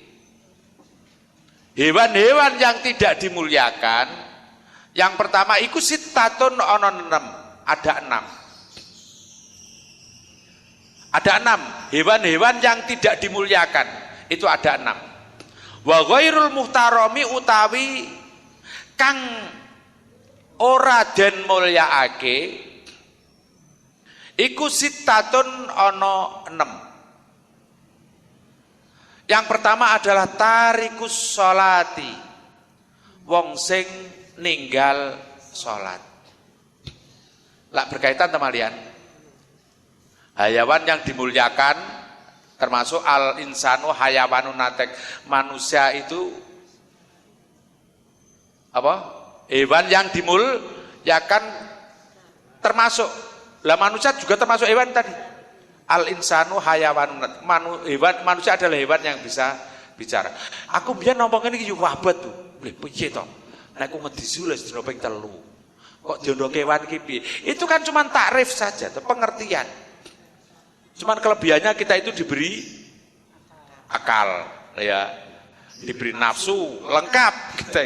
[SPEAKER 2] Hewan-hewan yang tidak dimuliakan, yang pertama iku sittatun ana 6, ada 6. Ada 6 hewan-hewan yang tidak dimuliakan, itu ada 6. Wa ghairul muhtarami utawi kang ora den mulyaake iku sittatun ana 6. Yang pertama adalah tarikus sholati, wong sing ninggal salat. Lah berkaitan teman-teman. Hayawan yang dimuliakan termasuk al insanu hayawanun natek, manusia itu apa? Hewan yang dimuliakan termasuk. Lah manusia juga termasuk hewan tadi. Al insanu hayawanun natek. Manusia adalah hewan yang bisa bicara. Aku biyen ngomong ngene iki yo abot tuh. Lho piye to? Nek aku ngedisu wis dina ping 3. Kok diondo kewan iki piye? Itu kan cuma takrif saja, pengertian. Cuman kelebihannya kita itu diberi akal, ya, diberi nafsu, lengkap kita.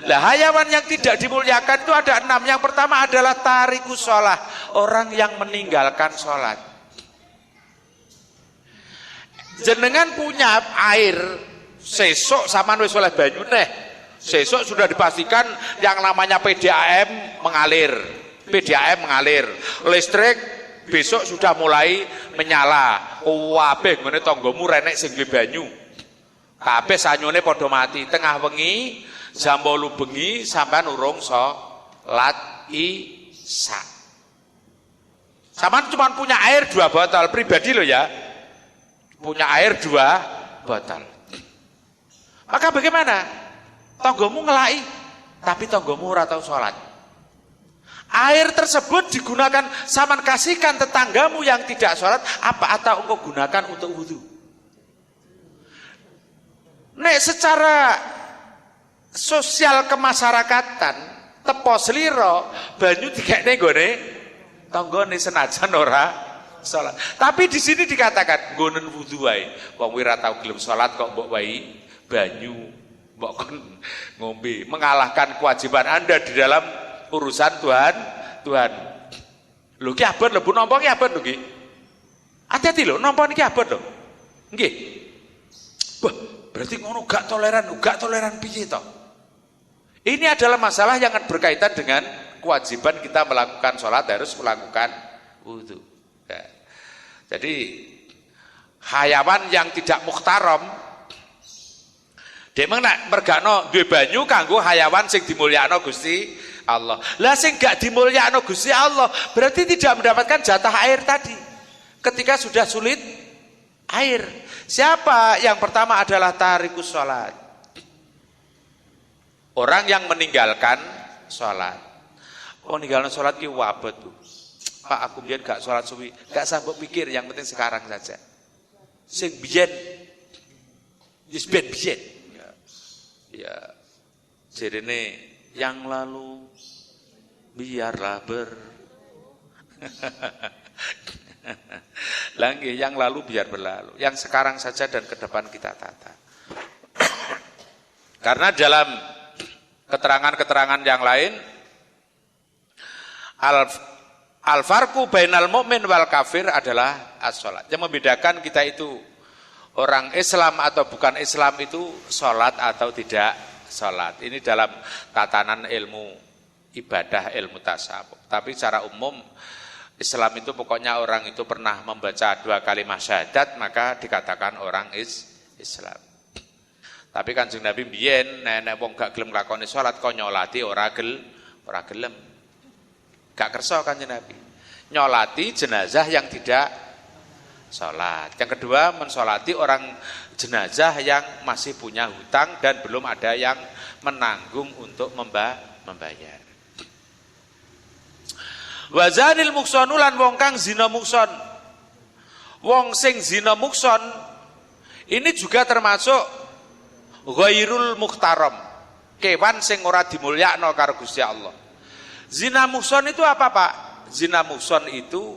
[SPEAKER 2] Lah hayawan yang tidak dimuliakan itu ada 6. Yang pertama adalah tarikus sholat, orang yang meninggalkan sholat. Jenengan punya air, sesok sama wis oleh banyu neh. Sesok sudah dipastikan yang namanya PDAM mengalir, listrik besok sudah mulai menyala. Kabeh ngene tanggamu renek sing banyu. Kabeh sanyone padha mati. Tengah wengi jam 8 bengi sampean urung salat isya. Sampean cuma punya air 2 botol pribadi loh ya. Punya air 2 botol. Maka bagaimana? Tonggomu ngelai, tapi tonggomu ora tau salat. Air tersebut digunakan sampean kasihkan tetanggamu yang tidak sholat, apa atau engkau gunakan untuk wudhu? Nek secara sosial kemasyarakatan tepo sliro banyu dikekne nggone tanggane senajan ora salat. Tapi di sini dikatakan nggonen wudhu wae. Wong ora tau gelem salat kok mbok wae banyu mbok kon ngombe, mengalahkan kewajiban Anda di dalam urusan Tuhan. Lho ki abot lho Bu nampa ki abot lho ki. Hati-hati lho nampa niki abot lho. Nggih. Wah, berarti ngono gak toleran piye to? Ini adalah masalah yang berkaitan dengan kewajiban kita melakukan sholat harus melakukan wudu. Ya. Jadi hayawan yang tidak mukhtaram demeng nak mergakno duwe banyu kanggo hayawan sing dimulyakno Gusti Allah. Lah sing gak dimulyakno Gusti Allah berarti tidak mendapatkan jatah air tadi. Ketika sudah sulit air. Siapa? Yang pertama adalah tarikus sholat. Orang yang meninggalkan sholat. Meninggalkan sholat ki wabet tuh. Pak aku biyen gak sholat suwi, gak sanggup pikir, yang penting sekarang saja. Sing biyen wis biyen. Ya. Jerene yang lalu biarlah Langgi yang lalu biar berlalu, yang sekarang saja dan ke depan kita tata. Karena dalam keterangan-keterangan yang lain, al-farqu bainal mu'min wal kafir adalah as-sholat. Yang membedakan kita itu orang Islam atau bukan Islam itu sholat atau tidak sholat. Ini dalam tatanan ilmu ibadah, ilmu tasawuf. Tapi secara umum Islam itu pokoknya orang itu pernah membaca 2 kalimat syahadat maka dikatakan orang Islam. Tapi Kanjeng Nabi biyen nek wong gak gelem lakoni salat kok nyolati ora gelem. Gak kersa Kanjeng Nabi. Nyolati jenazah yang tidak salat. Yang kedua mensolati orang jenazah yang masih punya hutang dan belum ada yang menanggung untuk membayar. Wazanil muksonu lan wong kang zina mukson. Wong sing zina mukson ini juga termasuk ghairul mukhtaram, kewan sing ora dimulyakno karo Gusti Allah. Zina mukson itu apa Pak? Zina mukson itu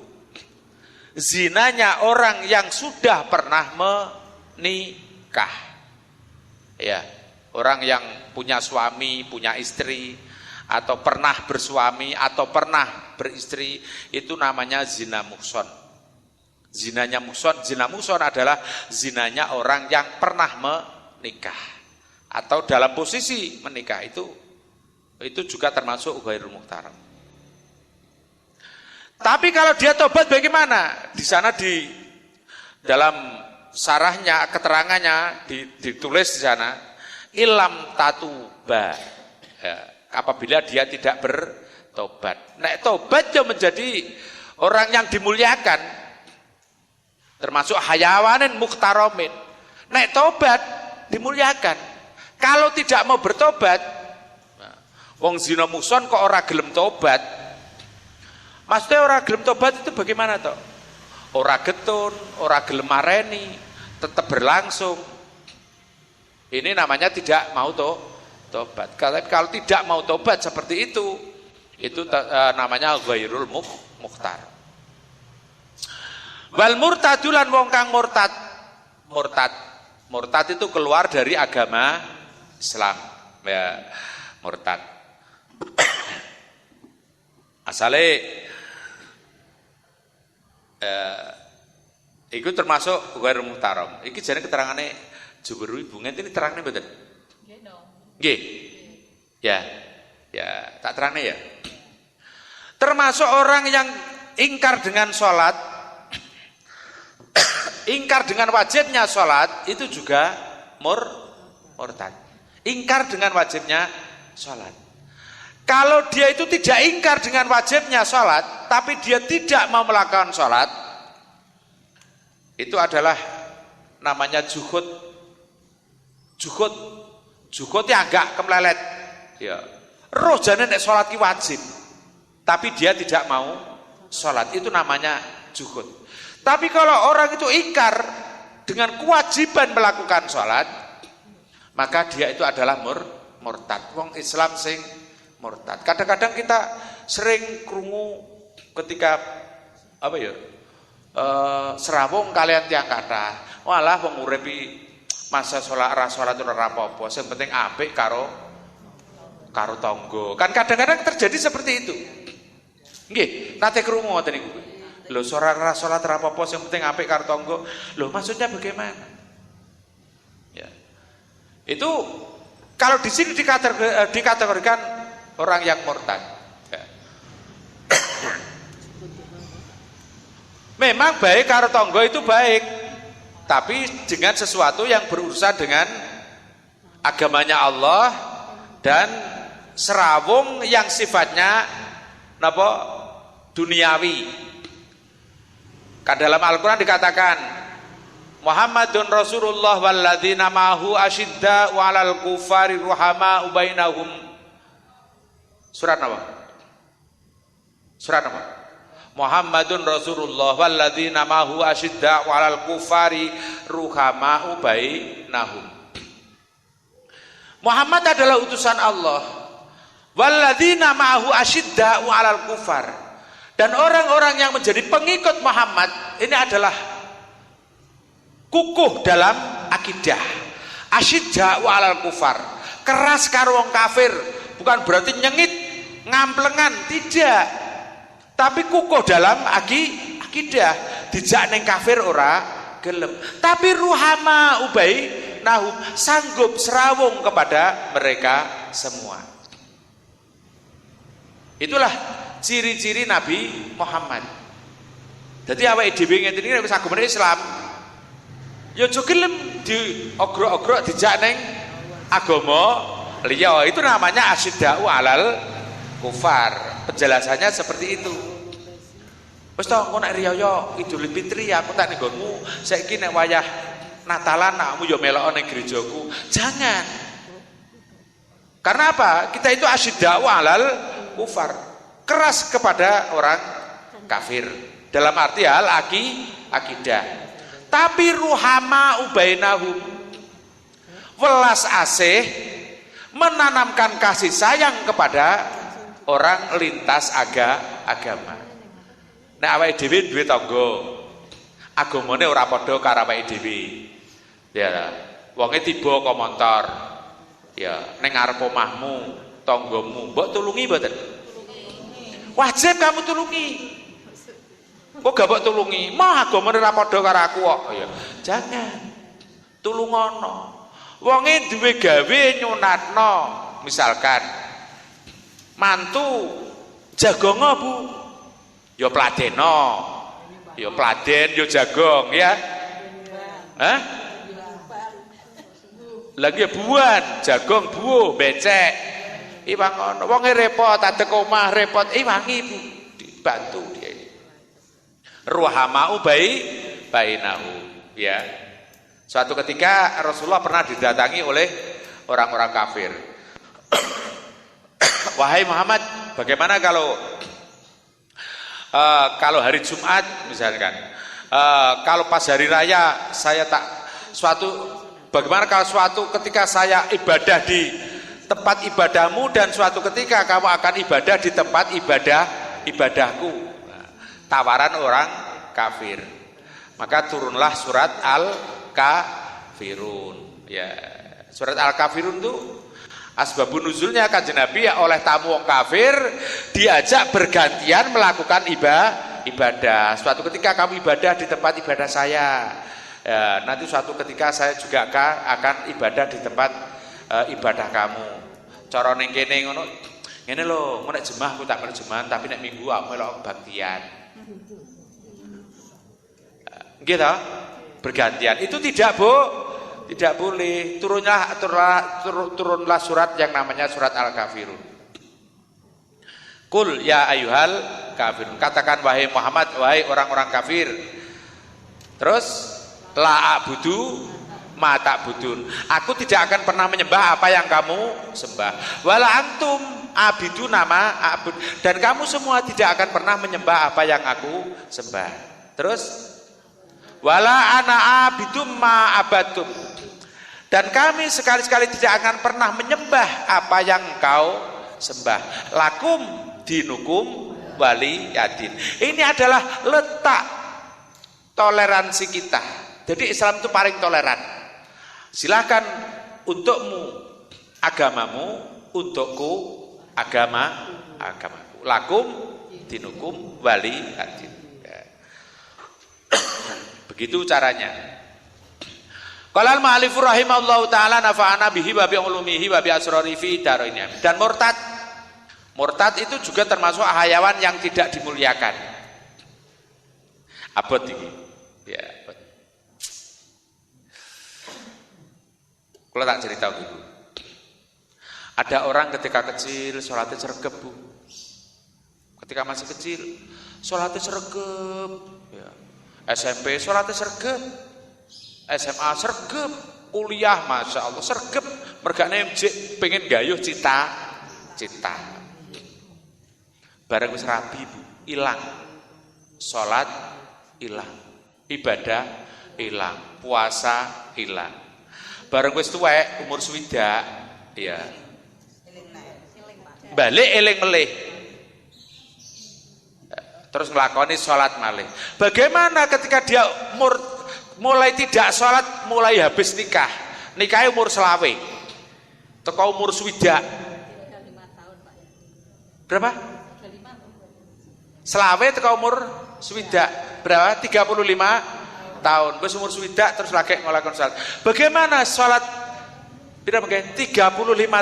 [SPEAKER 2] zinanya orang yang sudah pernah menikah. Ya, orang yang punya suami, punya istri, atau pernah bersuami atau pernah beristri, itu namanya zina mukson. Zina mukson adalah zinanya orang yang pernah menikah atau dalam posisi menikah, itu juga termasuk ghairul muhtaram. Tapi kalau dia tobat bagaimana? Di sana di dalam sarahnya, keterangannya ditulis di sana ilam tatuba. Ya, apabila dia tidak bertobat. Nek tobat dia menjadi orang yang dimuliakan, termasuk hayawanin mukhtaromin. Nek tobat dimuliakan. Kalau tidak mau bertobat, wong zina mukson kok ora gelem tobat. Maksudnya ora gelem tobat itu bagaimana toh? Ora getun, ora gelem mareni, tetap berlangsung. Ini namanya tidak mau tobat. Kalau tidak mau tobat seperti itu namanya ghairul mukhtar. Wal murtadulan wong kang murtad. Murtad itu keluar dari agama Islam. Ya, murtad. Asale itu termasuk ghairul muhtaram. Iki jane keterangane Jumhur Ibu ngene terangane mboten? Nggih dong. Nggih. Ya, tak terangnya ya. Termasuk orang yang ingkar dengan sholat, ingkar dengan wajibnya sholat, itu juga murtad. Ingkar dengan wajibnya sholat. Kalau dia itu tidak ingkar dengan wajibnya sholat, tapi dia tidak mau melakukan sholat, itu adalah namanya juhud. Juhud yang agak kemelelet. Ya. Roh jane nek sholat ki wajib, tapi dia tidak mau sholat, itu namanya juhud. Tapi kalau orang itu ingkar dengan kewajiban melakukan sholat, maka dia itu adalah murtad. Wong Islam sing murtad. Kadang-kadang kita sering krungu ketika serawung kalian tiang kata, walah wong uripi masa sholat itu ora apa-apa, sing penting apik karo tangga. Kan kadang-kadang terjadi seperti itu. Nggih, nate krungu ngoten niku. Lho sholat ora apa-apa, sing penting apik karo tangga. Lho maksudnya bagaimana? Ya. Itu kalau di sini dikategorikan orang yang murtad. Ya. Memang baik karo tangga itu baik, tapi dengan sesuatu yang berurusan dengan agamanya Allah dan serawung yang sifatnya duniawi. Kan dalam Al-Quran dikatakan Muhammadun Rasulullah walladzina ma'ahu asyidda wa'alal kufari ruhama'u bainahum. Surat apa? Muhammadun Rasulullah walladzina ma'ahu asyidda wa'alal kufari ruhama'u bainahum. Muhammad adalah utusan Allah. Walladzina ma'ahu asyidda wa'alal kufar. Dan orang-orang yang menjadi pengikut Muhammad ini adalah kukuh dalam akidah. Asyidda wa'alal kufar. Keras karo wong kafir, bukan berarti nyengit, ngamplengan, tidak. Tapi kukuh dalam akidah. Dijak ning kafir ora gelem. Tapi ruhama ubay nahum, sanggup serawung kepada mereka semua. Itulah ciri-ciri Nabi Muhammad. Jadi awake dhewe ngene iki nek wis agama Islam, ya aja gelem diogrok-ogrok dijak ning agama liya. Itu namanya asyidda'u 'alal kufar. Penjelasannya seperti itu. Wis to engko nek riyaya Idul Fitri aku tak ning nggonmu, saiki nek wayah Natalan kamu yo melok ning gerejaku. Jangan. Karena apa? Kita itu asyidda'u 'alal kufar, keras kepada orang kafir dalam arti hal akidah. Tapi ruhama ubainahum, welas asih, menanamkan kasih sayang kepada orang lintas agama. Nek awake dhewe duwe tangga, agamane ora padha karo awake dhewe. Ya, wonge tiba kok montor. Ya, ning ngarep omahmu, tanggamu, mbok tulungi mboten? Wajib kamu tulungi. Kok gak mbok tulungi? Mah agamane ora padha karo aku kok. Ya, jangan. Tulungono. Wonge duwe gawe nyunatno, misalkan mantu jagongo Bu. Ya pladeno. Ya pladen, ya jagong ya. Hah? Lagi buan, jagong buo, becek. Iwang ngono, wonge repot, adek omah repot, iwangi Bu, dibantu dia. Ruhamau bainahu, ya. Suatu ketika Rasulullah pernah didatangi oleh orang-orang kafir. Wahai Muhammad, bagaimana kalau hari Jumat misalkan, kalau pas hari raya saya tak bagaimana kalau suatu ketika saya ibadah di tempat ibadahmu dan suatu ketika kamu akan ibadah di tempat ibadahku. Nah, tawaran orang kafir. Maka turunlah surat Al-Kafirun. Ya, surat Al-Kafirun itu asbabun nuzulnya Kanjeng Nabi ya oleh tamu wong kafir diajak bergantian melakukan ibadah. Suatu ketika kamu ibadah di tempat ibadah saya. Ya, nanti suatu ketika saya juga akan ibadah di tempat ibadah kamu. Cara ning kene ngono. Ngene lho, nek jemaah ku tak melu jemaah, tapi nek minggu aku melok baktian. Nggih ta? Bergantian. Itu tidak Tidak boleh. Turunlah surat yang namanya surat Al-Kafirun. Qul ya ayyuhal kafirun. Katakan wahai Muhammad, wahai orang-orang kafir. Terus la a'budu ma ta'budun. Aku tidak akan pernah menyembah apa yang kamu sembah. Wala antum abidu nama abud. Dan kamu semua tidak akan pernah menyembah apa yang aku sembah. Terus wala ana abidum ma abatum. Dan kami sekali-sekali tidak akan pernah menyembah apa yang kau sembah. Lakum dinukum wali yadin. Ini adalah letak toleransi kita. Jadi Islam itu paling toleran. Silakan untukmu agamamu, untukku agamaku. Lakum dinukum wali yadin. Begitu caranya. Qala al-ma'alif rahimahullahu ta'ala nafa'ana bihi wa bi ulumihi wa bi asrari fi darain. Dan murtad itu juga termasuk hayawan yang tidak dimuliakan. Abot iki. Ya, abot. Kalau tak cerita gitu. Ada orang ketika kecil salatnya sregep, Bu. Ketika masih kecil salatnya sregep, ya. SMP salatnya sregep. SMA sergep, kuliah masya Allah sergep, mergane pengen gayuh cita. Bareng wis rabi Bu, ilang, sholat ilang, ibadah ilang, puasa ilang. Bareng wis tuwek umur swidak, ya, balik eling melih, terus ngelakoni sholat malih. Bagaimana ketika dia mulai tidak sholat, mulai habis nikah. Nikahnya umur selawe. Teko umur swidak. Berapa? Selawe teko umur swidak. Berapa? 35 tahun. Terus umur swidak terus lagi ngelakukan sholat. Bagaimana sholat? Berapa? 35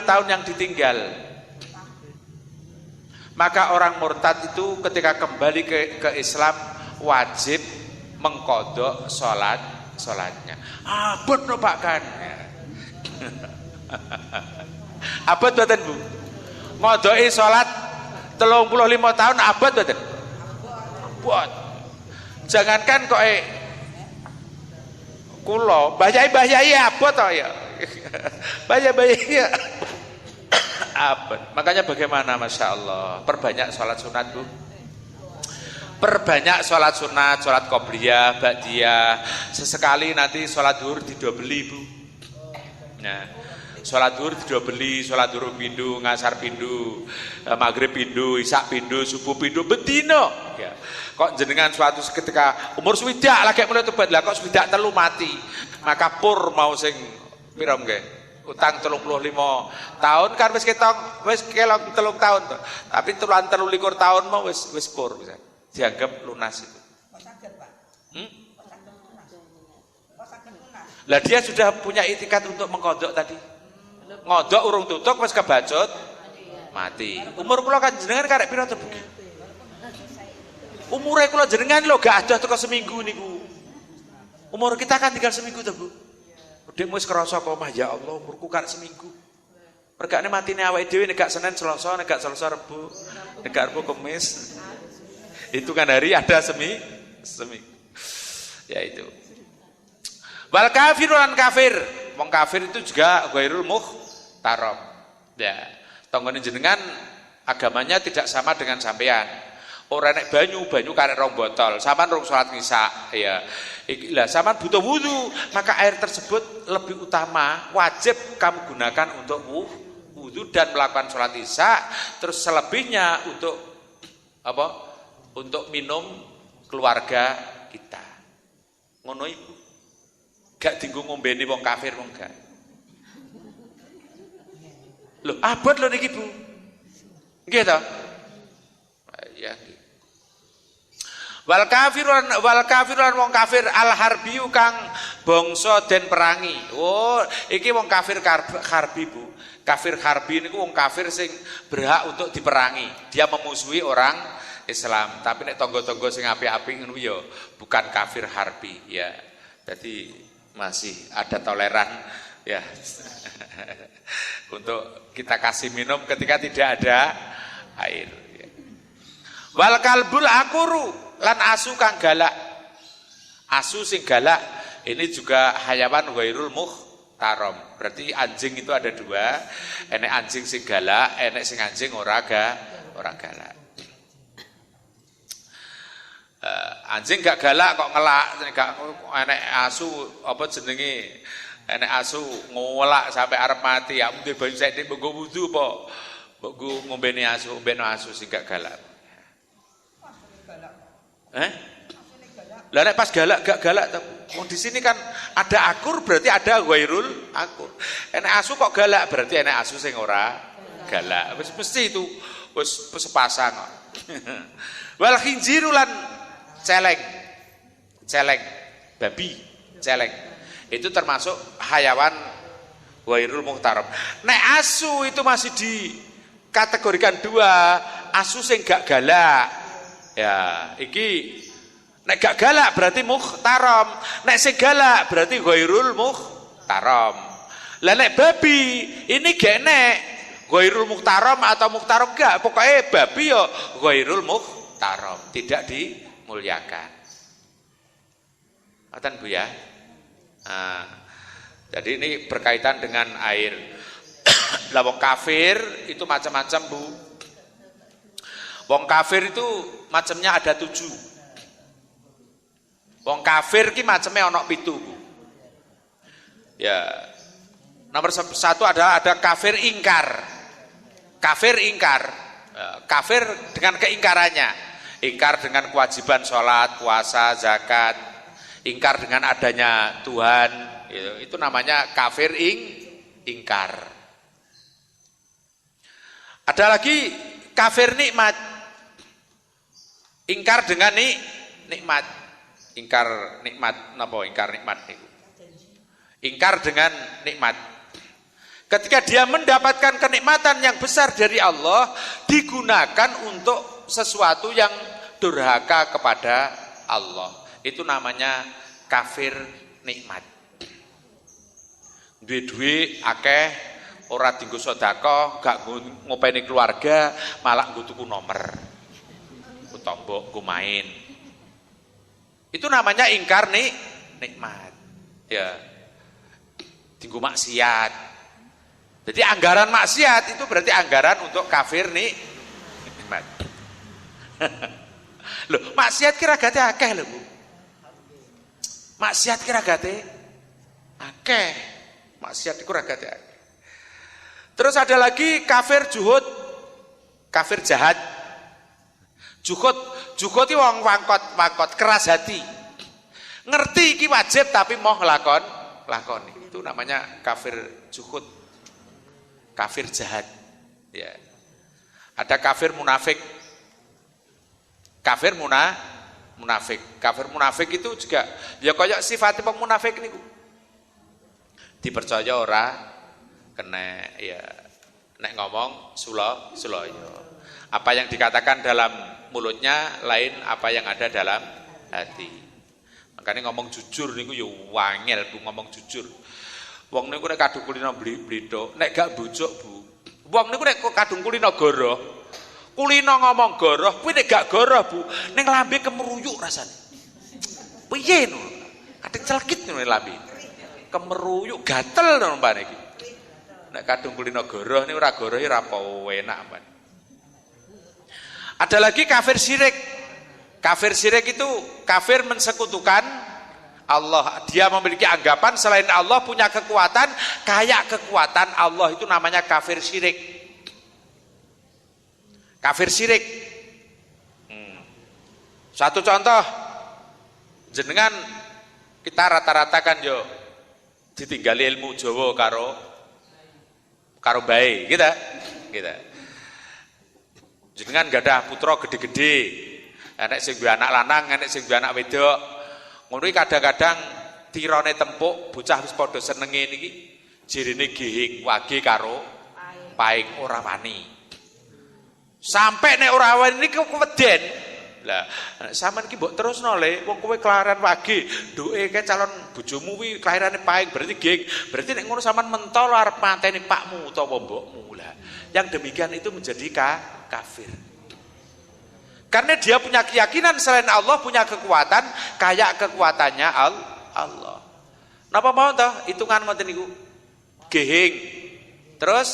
[SPEAKER 2] tahun yang ditinggal. Maka orang murtad itu ketika kembali ke Islam wajib mengkodok sholatnya. Abot no Pak kan. Abot mboten Bu? Ngodoki sholat 35 tahun abot mboten? Abot. Jangankan kok kula bayai abot to ya. Bayai abot. Makanya bagaimana Masya Allah, perbanyak sholat sunat Bu. Perbanyak sholat sunat, sholat qobliyah, ba'diyah. Sesekali nanti sholat duhur didobeli Bu. Nah, sholat duhur didobeli, sholat duhur pindu, ngasar pindu, maghrib pindu, isak pindu, subuh pindu, bedino. Ya. Kok jenengan suatu ketika umur swidak lagi mulai tobat lah, kok swidak telu mati. Maka pur mau sing pira nggih? Utang 35 tahun kan wis ketong, wis kelong 3 tahun to. Tapi 23 tahun mau wis pur bisa. Dianggap lunas itu. Lah dia sudah punya itikat untuk mengkodok tadi. Ngodok urung tutuk wis kebacut mati. Umur kula kan jenengan karek pira to Bu? Umure kula jenengan lho gak adoh teko seminggu niku. Umur kita kan tinggal seminggu to Bu. Udhek wis krasa kok mah ya Allah umurku karek seminggu. Mergane matine awake dhewe nek gak Senin Selasa, nek gak Selasa Rebo, nek gak Rebo Kamis. Itu kan hari ada semi. Ya itu. Wal kafirun kafir. Wong kafir itu juga ghairul muhtaram. Ya, tonggone jenengan agamanya tidak sama dengan sampean. Ora nek banyu karek 2 botol, sampean rong salat ngisa, ya. Lah sampean butuh wudu, maka air tersebut lebih utama, wajib kamu gunakan untuk wudu dan melakukan salat isya, terus selebihnya untuk apa? Untuk minum keluarga kita. Ngono iku. Gak dienggo ngombeni wong kafir wong gak. Lho, abot lho niki Bu. Nggih to? Ya. Wal kafirun wong kafir al harbiyu kang bangsa den perangi. Oh, iki wong kafir harbi Bu. Kafir harbi niku wong kafir sing berhak untuk diperangi. Dia memusuhi orang Islam, tapi nek tonggo-tonggo sing apik-apik ngono ya bukan kafir harbi ya. Jadi masih ada toleran ya untuk kita kasih minum ketika tidak ada air. Wal kalbul akuru lan asu kang galak. Asu sing galak ini juga hayawan ghairul muhtaram. Berarti anjing itu ada dua, enek anjing sing galak, enek sing anjing ora galak. Anjing gak galak kok ngelak, gak enek asu apa jenenge? Enek asu ngolak sampai arep mati, ya mungkin banyu saiki mbok wudu apa? Mbok ngombeni asu, ngombeno asu sing gak galak. Lah nek pas galak gak galak di sini kan ada akur berarti ada ghairul akur. Enek asu kok galak berarti enek asu sing ora galak. Wis mesti itu wis sepasang kok. Wal khinziru lan celeng, babi, celeng. Itu termasuk hayawan ghairul muhtaram. Nek asu itu masih dikategorikan dua, asu sing gak galak. Ya, iki nek gak galak berarti muhtaram, nek sing galak berarti ghairul muhtaram. Lah nek babi ini gak nek ghairul muhtaram atau muhtaram gak, pokoknya babi yo ghairul muhtaram, tidak dimuliakan. Ngoten Bu ya. Nah, jadi ini berkaitan dengan air. Lah wong kafir itu macam-macam Bu. Wong kafir itu macamnya ada 7. Wong kafir ki macamnya ono 7 Bu. Ya. Nomor 1 ada kafir ingkar. Kafir ingkar. Kafir dengan keingkarannya. Ingkar dengan kewajiban sholat, puasa, zakat. Ingkar dengan adanya Tuhan. Itu namanya kafir ingkar. Ada lagi kafir nikmat. Ingkar dengan nikmat. Ingkar nikmat napa ingkar nikmat niku? Ingkar dengan nikmat. Ketika dia mendapatkan kenikmatan yang besar dari Allah, digunakan untuk sesuatu yang durhaka kepada Allah. Itu namanya kafir nikmat. Duwe-duwe akeh ora dienggo sedekah, gak ngopeni keluarga, malah nggo tuku nomor. Ku tombok, ku main. Itu namanya ingkar nikmat. Ya. Dienggo maksiat. Jadi anggaran maksiat itu berarti anggaran untuk kafir nikmat. Loh, maksiat kira gate akeh lho, Bu. Maksiat kira gate akeh. Maksiat iku ragate akeh. Terus ada lagi kafir juhud, kafir jahat. Juhud iki wong wangkot, keras hati. Ngerti iki wajib tapi mau lakoni. Itu namanya kafir juhud. Kafir jahat. Ya. Ada kafir munafik. Kafir munafik. Kafir munafik itu juga ya kaya sifatnya wong munafik niku. Dipercaya ora kena ya nek ngomong suloyo. Apa yang dikatakan dalam mulutnya lain apa yang ada dalam hati. Makanya ngomong jujur niku ya wangel Bu, ngomong jujur. Wong niku nek kadung kulino blithok, nek gak bujuk Bu. Wong niku nek kadung kulino goroh, kulino ngomong goroh, kuwi nek gak goroh Bu, ning lambe kemeruyuk rasane. Piye no? Kadang celekit ning lambe. Kemeruyuk gatel no mbane iki. Nek kadung kulino goroh niku ora goroh ora apa enak mbane. Ada lagi kafir syirik. Kafir syirik itu kafir mensekutukan Allah. Dia memiliki anggapan selain Allah punya kekuatan kayak kekuatan Allah, itu namanya kafir syirik. Kafir syirik. Satu contoh, jenengan kita rata-rata kan yo ditinggali ilmu Jawa karo bae, kita. Jenengan gadah putra gede-gede, enek sing duwe anak lanang, enek sing duwe anak wedok. Ngono kadang-kadang tirone tempuk bocah wis padha senenge niki jirine gihing wage karo paing ora wani. Sampai nek ora wani niku keweden Lah sampean ki mbok terusno le, wong kowe kelahiran wage, duke ke calon bojomu kuwi kelahirane paing, berarti geng. Berarti nek ngono sampean mentol arep mateni pakmu utawa mbokmu. Lah yang demikian itu menjadi kafir. Karena dia punya keyakinan selain Allah punya kekuatan kayak kekuatannya Allah. Napa mau toh? Hitungan ngoten niku. Gehing. Terus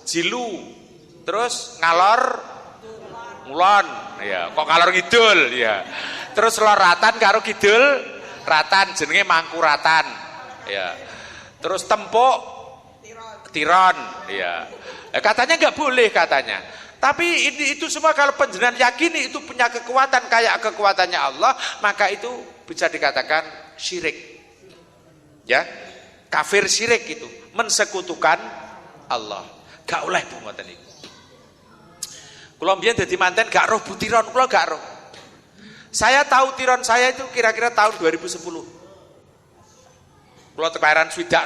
[SPEAKER 2] jilu. Terus ngalor ngulon, ya. Kok ngalor ngidul, ya. Terus loratan karo kidul ratan jenenge mangkuratan, ya. Terus tempuk tiron, ya. Katanya nggak boleh katanya. Tapi itu semua kalau penjenengan yakini itu punya kekuatan kayak kekuatannya Allah, maka itu bisa dikatakan syirik. Ya. Kafir syirik itu, mensekutukan Allah. Gak oleh bu ngoten niku. Kula mbiyen dadi manten gak roh butiron, kula gak roh. Saya tahu tiron saya itu kira-kira tahun 2010. Kula kelahiran 29,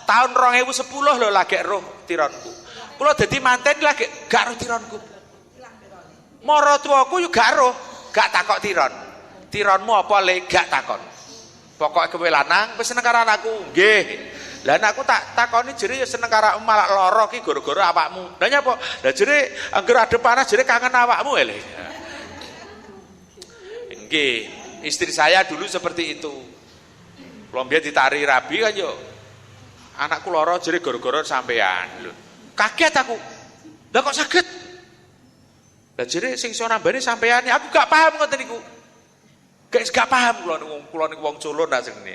[SPEAKER 2] tahun 2010 lho lagi roh tironku. Kula dadi manten lagi gak roh tironku. Mara tuaku yo gak roh, gak takok tiron. Tironmu apa le gak takon. Pokoke kowe lanang wis seneng karo anakku. Nggih. Lah anakku tak takoni jere ya seneng karo malah lara ki gara-gara awakmu. Lah nyapa? Lah jere anggere adem panas jere kangen awakmu lho. Nggih, istri saya dulu seperti itu. Kalau dia ditari rabi kan yo. Anakku lara jere gara-gara sampean lho. Kaget aku. Lah kok saged? Lah jere sing iso nambani sampeane aku gak paham ngoten niku. Gak paham kula niku wong culun ta jenenge.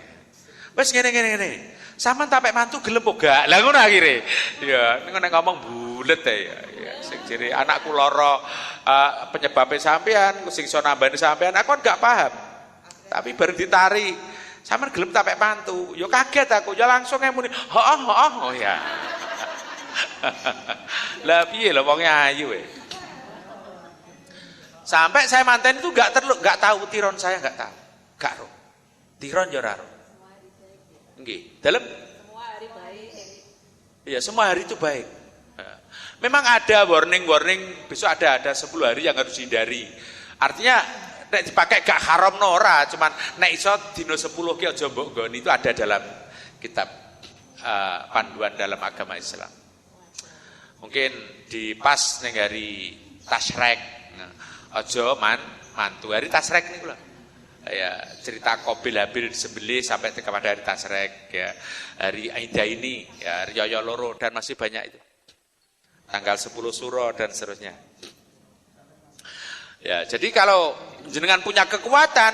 [SPEAKER 2] Wis ngene. Sampeyan tapek mantu gelem apa gak? Lah ngono akhire. Ya, nek ngomong bulet ya. Sing jere anakku lara penyebabnya sampean, sing iso nambani sampean, aku kan gak paham. Tapi bareng ditari, sampean gelem tapek mantu. Ya kaget aku, ya langsung muni, oh ya. Lah piye lho wong ayu we. Sampai saya manten itu gak tahu tiron saya gak tahu. Gak roh. Tiron ya ora roh. Nggih, dalam semua hari baik. Iya, semua hari itu baik. Memang ada warning, besok ada 10 hari yang harus dihindari. Artinya nek dipakai gak haram ora, cuman nek iso dino 10 ki aja mbok nggoni, itu ada dalam kitab panduan dalam agama Islam. Mungkin di pas ning hari tasyrik. Aja mantu hari tasyrik niku lho. Ya, cerita Qabil Habil disembelih sampai kepada hari tasyrik ya. Hari Aida ini ya, Riyaya loro dan masih banyak itu. Tanggal 10 Suro dan seterusnya. Ya, jadi kalau jenengan punya kekuatan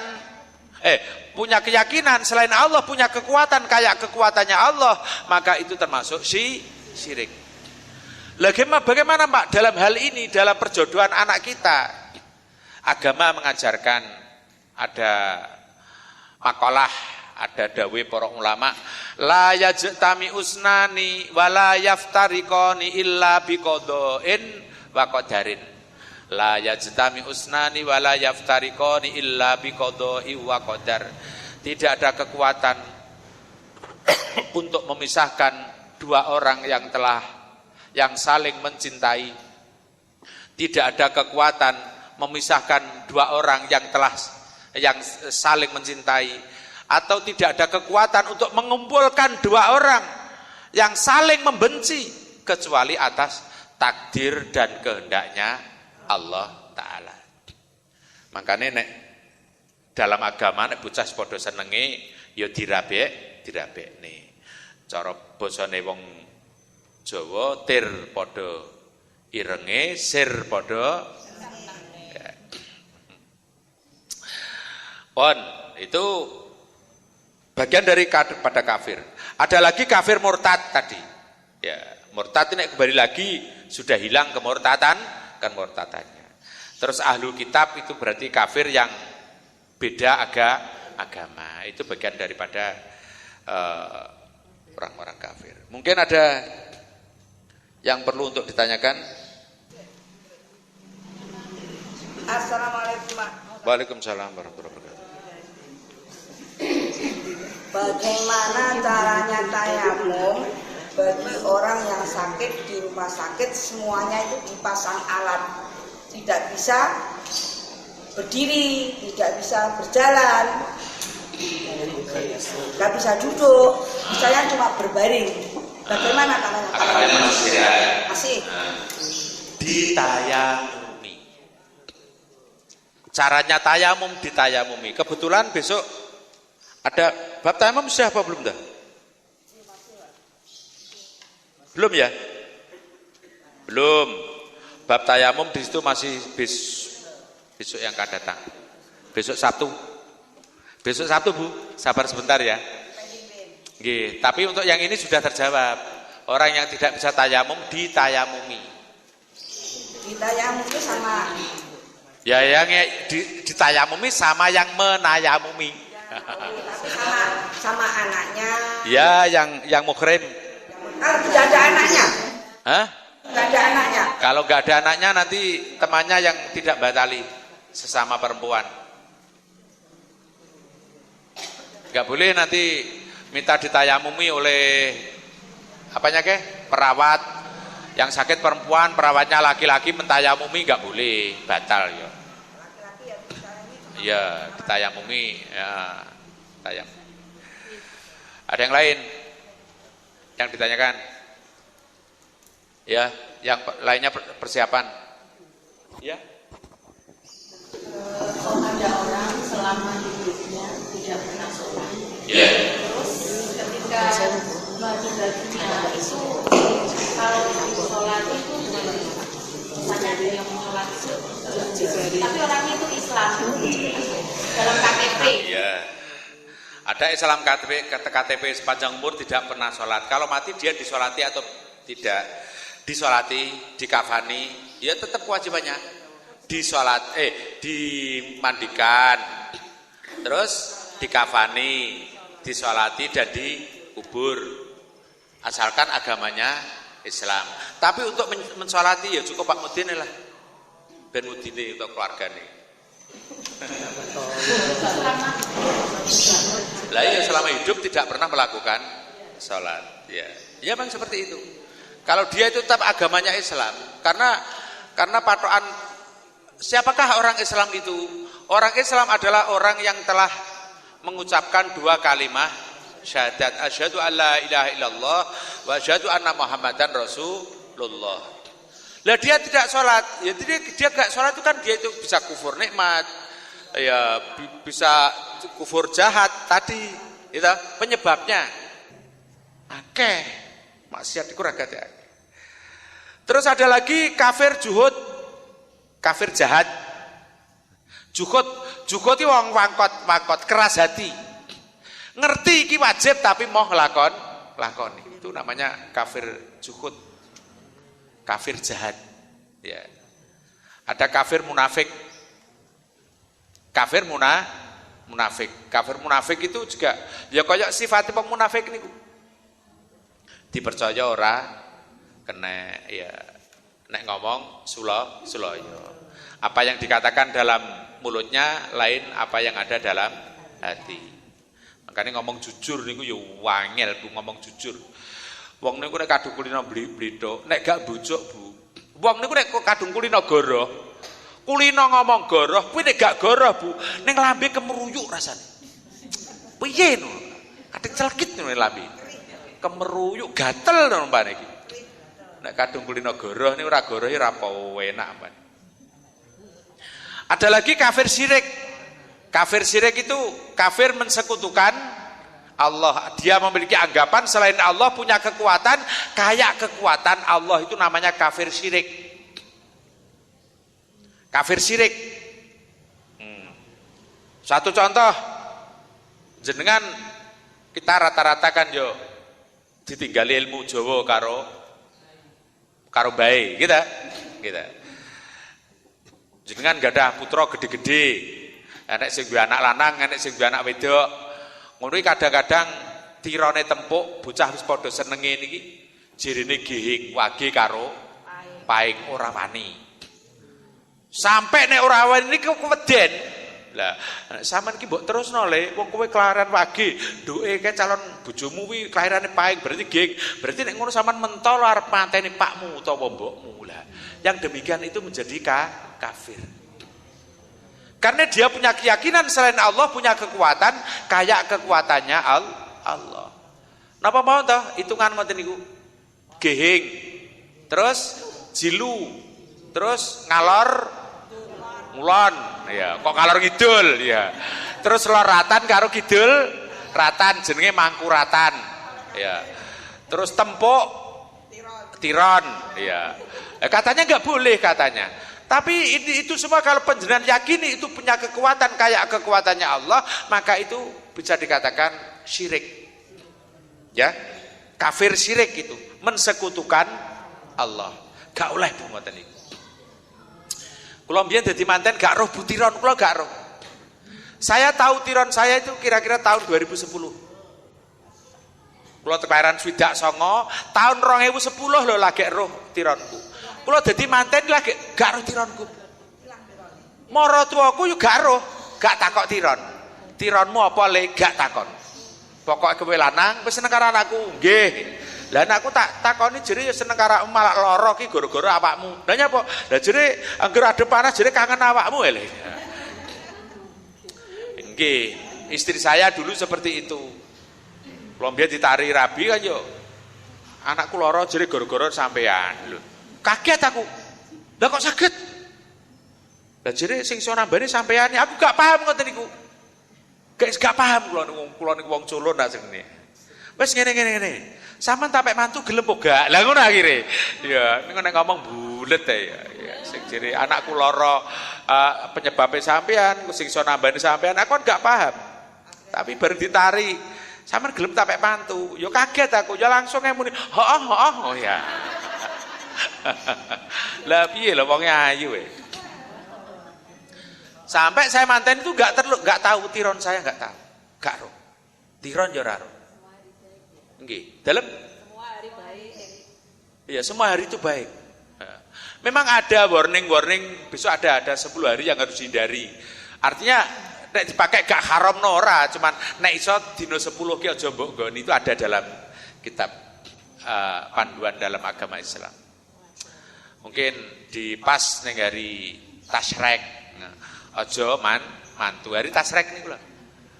[SPEAKER 2] punya keyakinan selain Allah punya kekuatan kayak kekuatannya Allah, maka itu termasuk syirik. Bagaimana Pak dalam hal ini dalam perjodohan anak kita? Agama mengajarkan ada makalah, ada dawe para ulama, la yajtami usnani wala yaftariqani illa biqada'in wa qadarin. La yajtami usnani wala yaftariqani illa biqada'i wa qadar. Tidak ada kekuatan untuk memisahkan dua orang yang saling mencintai. Tidak ada kekuatan memisahkan dua orang yang saling mencintai, atau tidak ada kekuatan untuk mengumpulkan dua orang yang saling membenci kecuali atas takdir dan kehendaknya Allah Ta'ala. Makanya nek dalam agama nek bocah padha senenge ya dirabekne. Cara basane wong Jawa tir padha irenge, sir padha itu bagian dari pada kafir. Ada lagi kafir murtad tadi. Ya, murtad ini kembali lagi sudah hilang kemurtadannya. Terus ahlul kitab itu berarti kafir yang beda agama. Itu bagian daripada orang-orang kafir. Mungkin ada yang perlu untuk ditanyakan?
[SPEAKER 3] Assalamualaikum.
[SPEAKER 2] Waalaikumsalam warahmatullahi wabarakatuh.
[SPEAKER 3] Bagaimana caranya tayamum bagi orang yang sakit di rumah sakit, semuanya itu dipasang alat, tidak bisa berdiri, tidak bisa berjalan, nggak bisa duduk, misalnya cuma berbaring. Bagaimana caranya?
[SPEAKER 2] manusia.
[SPEAKER 3] Asik.
[SPEAKER 2] Ditayamumi. Caranya tayamum ditayamumi. Kebetulan besok ada bab tayamum sudah apa belum dah? Belum ya? Belum. Bab tayamum di situ masih besok yang akan datang. Besok Sabtu. Besok Sabtu Bu, sabar sebentar ya. Nggih, tapi untuk yang ini sudah terjawab. Orang yang tidak bisa tayamum ditayamumi.
[SPEAKER 3] Ditayamumi sama
[SPEAKER 2] Ya yang ditayamumi sama yang menayamumi.
[SPEAKER 3] tapi sama anaknya.
[SPEAKER 2] Ya yang muhrim.
[SPEAKER 3] Kalau tidak ada anaknya,
[SPEAKER 2] Hah?
[SPEAKER 3] tidak ada anaknya.
[SPEAKER 2] Kalau nggak ada anaknya nanti temannya yang tidak batali sesama perempuan. Nggak boleh nanti minta ditayamumi oleh apanya perawat yang sakit perempuan, perawatnya laki-laki mentayamumi nggak boleh, batal ya. Iya, ditayamumi ya, tayam. Ada yang lain yang ditanyakan? Ya, yang lainnya persiapan. Ya.
[SPEAKER 4] Kalau ada orang selama hidupnya tidak pernah sholat,
[SPEAKER 2] Ya.
[SPEAKER 4] terus ketika bagi-baginya itu kalau sholat itu misalnya ada yang sholat tapi orangnya itu Islam dalam KTP.
[SPEAKER 2] Iya. Ada Islam KTP sepanjang umur tidak pernah sholat. Kalau mati dia disolati atau tidak? Disolati, dikafani, ya tetap kewajibannya. Dimandikan, terus dikafani, disolati dan dikubur. Asalkan agamanya Islam. Tapi untuk mensolati ya cukup Pak Mudin lah. Ben Mudin untuk keluarga nih. Lah ya selama hidup tidak pernah melakukan sholat. Ya, ya bang seperti itu. Kalau dia itu tetap agamanya Islam, karena patokan siapakah orang Islam itu? Orang Islam adalah orang yang telah mengucapkan dua kalimat syahadat, asyhadu alla ilaha illallah wa asyhadu anna muhammadan rasulullah. Lah dia tidak sholat, ya dia gak sholat itu kan dia itu bisa kufur nikmat, ya bisa kufur jahat tadi, itu penyebabnya. Maksiat itu ragat ya. Terus ada lagi kafir juhud, kafir jahat. Juhud itu wong wangkot keras hati. Ngerti iki wajib tapi mau lakoni. Itu namanya kafir juhud. Kafir jahat. Ya. Ada kafir munafik. Kafir munafik. Kafir munafik itu juga ya kayak sifatnya wong munafik niku. Dipercaya ora kena ya nek ngomong suloyo. Apa yang dikatakan dalam mulutnya lain apa yang ada dalam hati. Makanya ngomong jujur niku ya wangel Bu ngomong jujur. Wong niku nek kadung kulino blithok, nek gak bujuk Bu. Wong niku nek kadung kulino goroh. Kulino ngomong goroh, kuwi nek gak goroh Bu, ning lambe kemeruyuk rasane. Piye no? Kadang celkit ning lambe. Kemeruyuk gatel to mbane iki. Nek kadung kulino goroh niku ora goroh ora apa enak mbane. Ada lagi kafir syirik. Kafir syirik itu kafir mensekutukan Allah. Dia memiliki anggapan selain Allah punya kekuatan kayak kekuatan Allah, itu namanya kafir syirik. Kafir syirik. Satu contoh, jenengan kita rata-rata kan yo ditinggali ilmu Jawa karo bae, kita. Jenengan gak ada putra gede-gede, enek sing duwe anak lanang, enek sing duwe anak wedok. Ngono iki kadang-kadang tirone tempuk, bocah wis padha senenge niki, jirine gihing wage karo paing ora wani. Sampai nek ora wani niki keweden. Lah, sampean iki mbok terusno le, wong kowe kelahiran wage, duke ke calon bojomu kuwi kelahirane paing, berarti gihing. Berarti nek ngono sampean mentol arep mateni pakmu utawa mbokmu. Lah, yang demikian itu menjadi kafir. Karena dia punya keyakinan selain Allah punya kekuatan kayak kekuatannya Allah. Napa mau toh hitungan ngoten niku? Gehing, terus jilu, terus ngalor ngulon, ya. Kok ngalor ngidul, ya. Terus loratan karo kidul, ratan jenenge mangkuratan, ya. Terus tempuk, tiron, ya. Katanya nggak boleh katanya. Tapi itu semua kalau penjenengan yakini itu punya kekuatan kayak kekuatannya Allah, maka itu bisa dikatakan syirik. Ya, kafir syirik itu, mensekutukan Allah. Gak oleh bu ngoten niku. Kula mbiyen dadi manten gak roh butiron, kula gak roh. Saya tahu tiron saya itu kira-kira tahun 2010. Kula kelahiran 29, tahun 2010 lho lagi roh tironku. Kula dadi manten lagi gak roh tironku. Mara tuaku yo gak roh, gak takok tiron. Tironmu apa le gak takon. Pokoke kowe lanang wis seneng karo anakku, nggih. Lah anakku tak takoni jere ya seneng karo malah lara ki gara-gara awakmu. Lah nyapa? Lah jere anggere adep panas jere kangen awakmu lho. Nggih, istri saya dulu seperti itu. Kula mbiyen ditari rabi kan yo. Anakku lara jere gara-gara sampean lho. Kaget aku. Lah kok saged? Lah jere sing iso nambani sampeyane, aku gak paham ngoten niku. Gak paham kula niku wong culun nak sene. Wis ngene. Sampeyan tapek mantu gelem apa gak? Lah ngono akhire. Ya, nek ngomong bulet ya. Sing jere anakku lara penyebabnya sampean, sing iso nambani sampean, aku kan gak paham. Tapi bareng ditari, sampean gelem tapek mantu. Ya kaget aku, ya langsung muni, oh ya. Lah piye lho wong ayu Sampai saya manten itu gak tahu tiron saya gak tahu. Gak roh. Tiron ya ora roh. Nggih, dalam semua hari baik. Iya, semua hari itu baik. Memang ada warning besok ada 10 hari yang harus dihindari. Artinya nek dipakai gak haram nora, cuman nek iso dino 10 ki aja mbok nggon, itu ada dalam kitab panduan dalam agama Islam. Mungkin dipas ning hari tasyrik. Aja mantu hari tasyrik niku lho.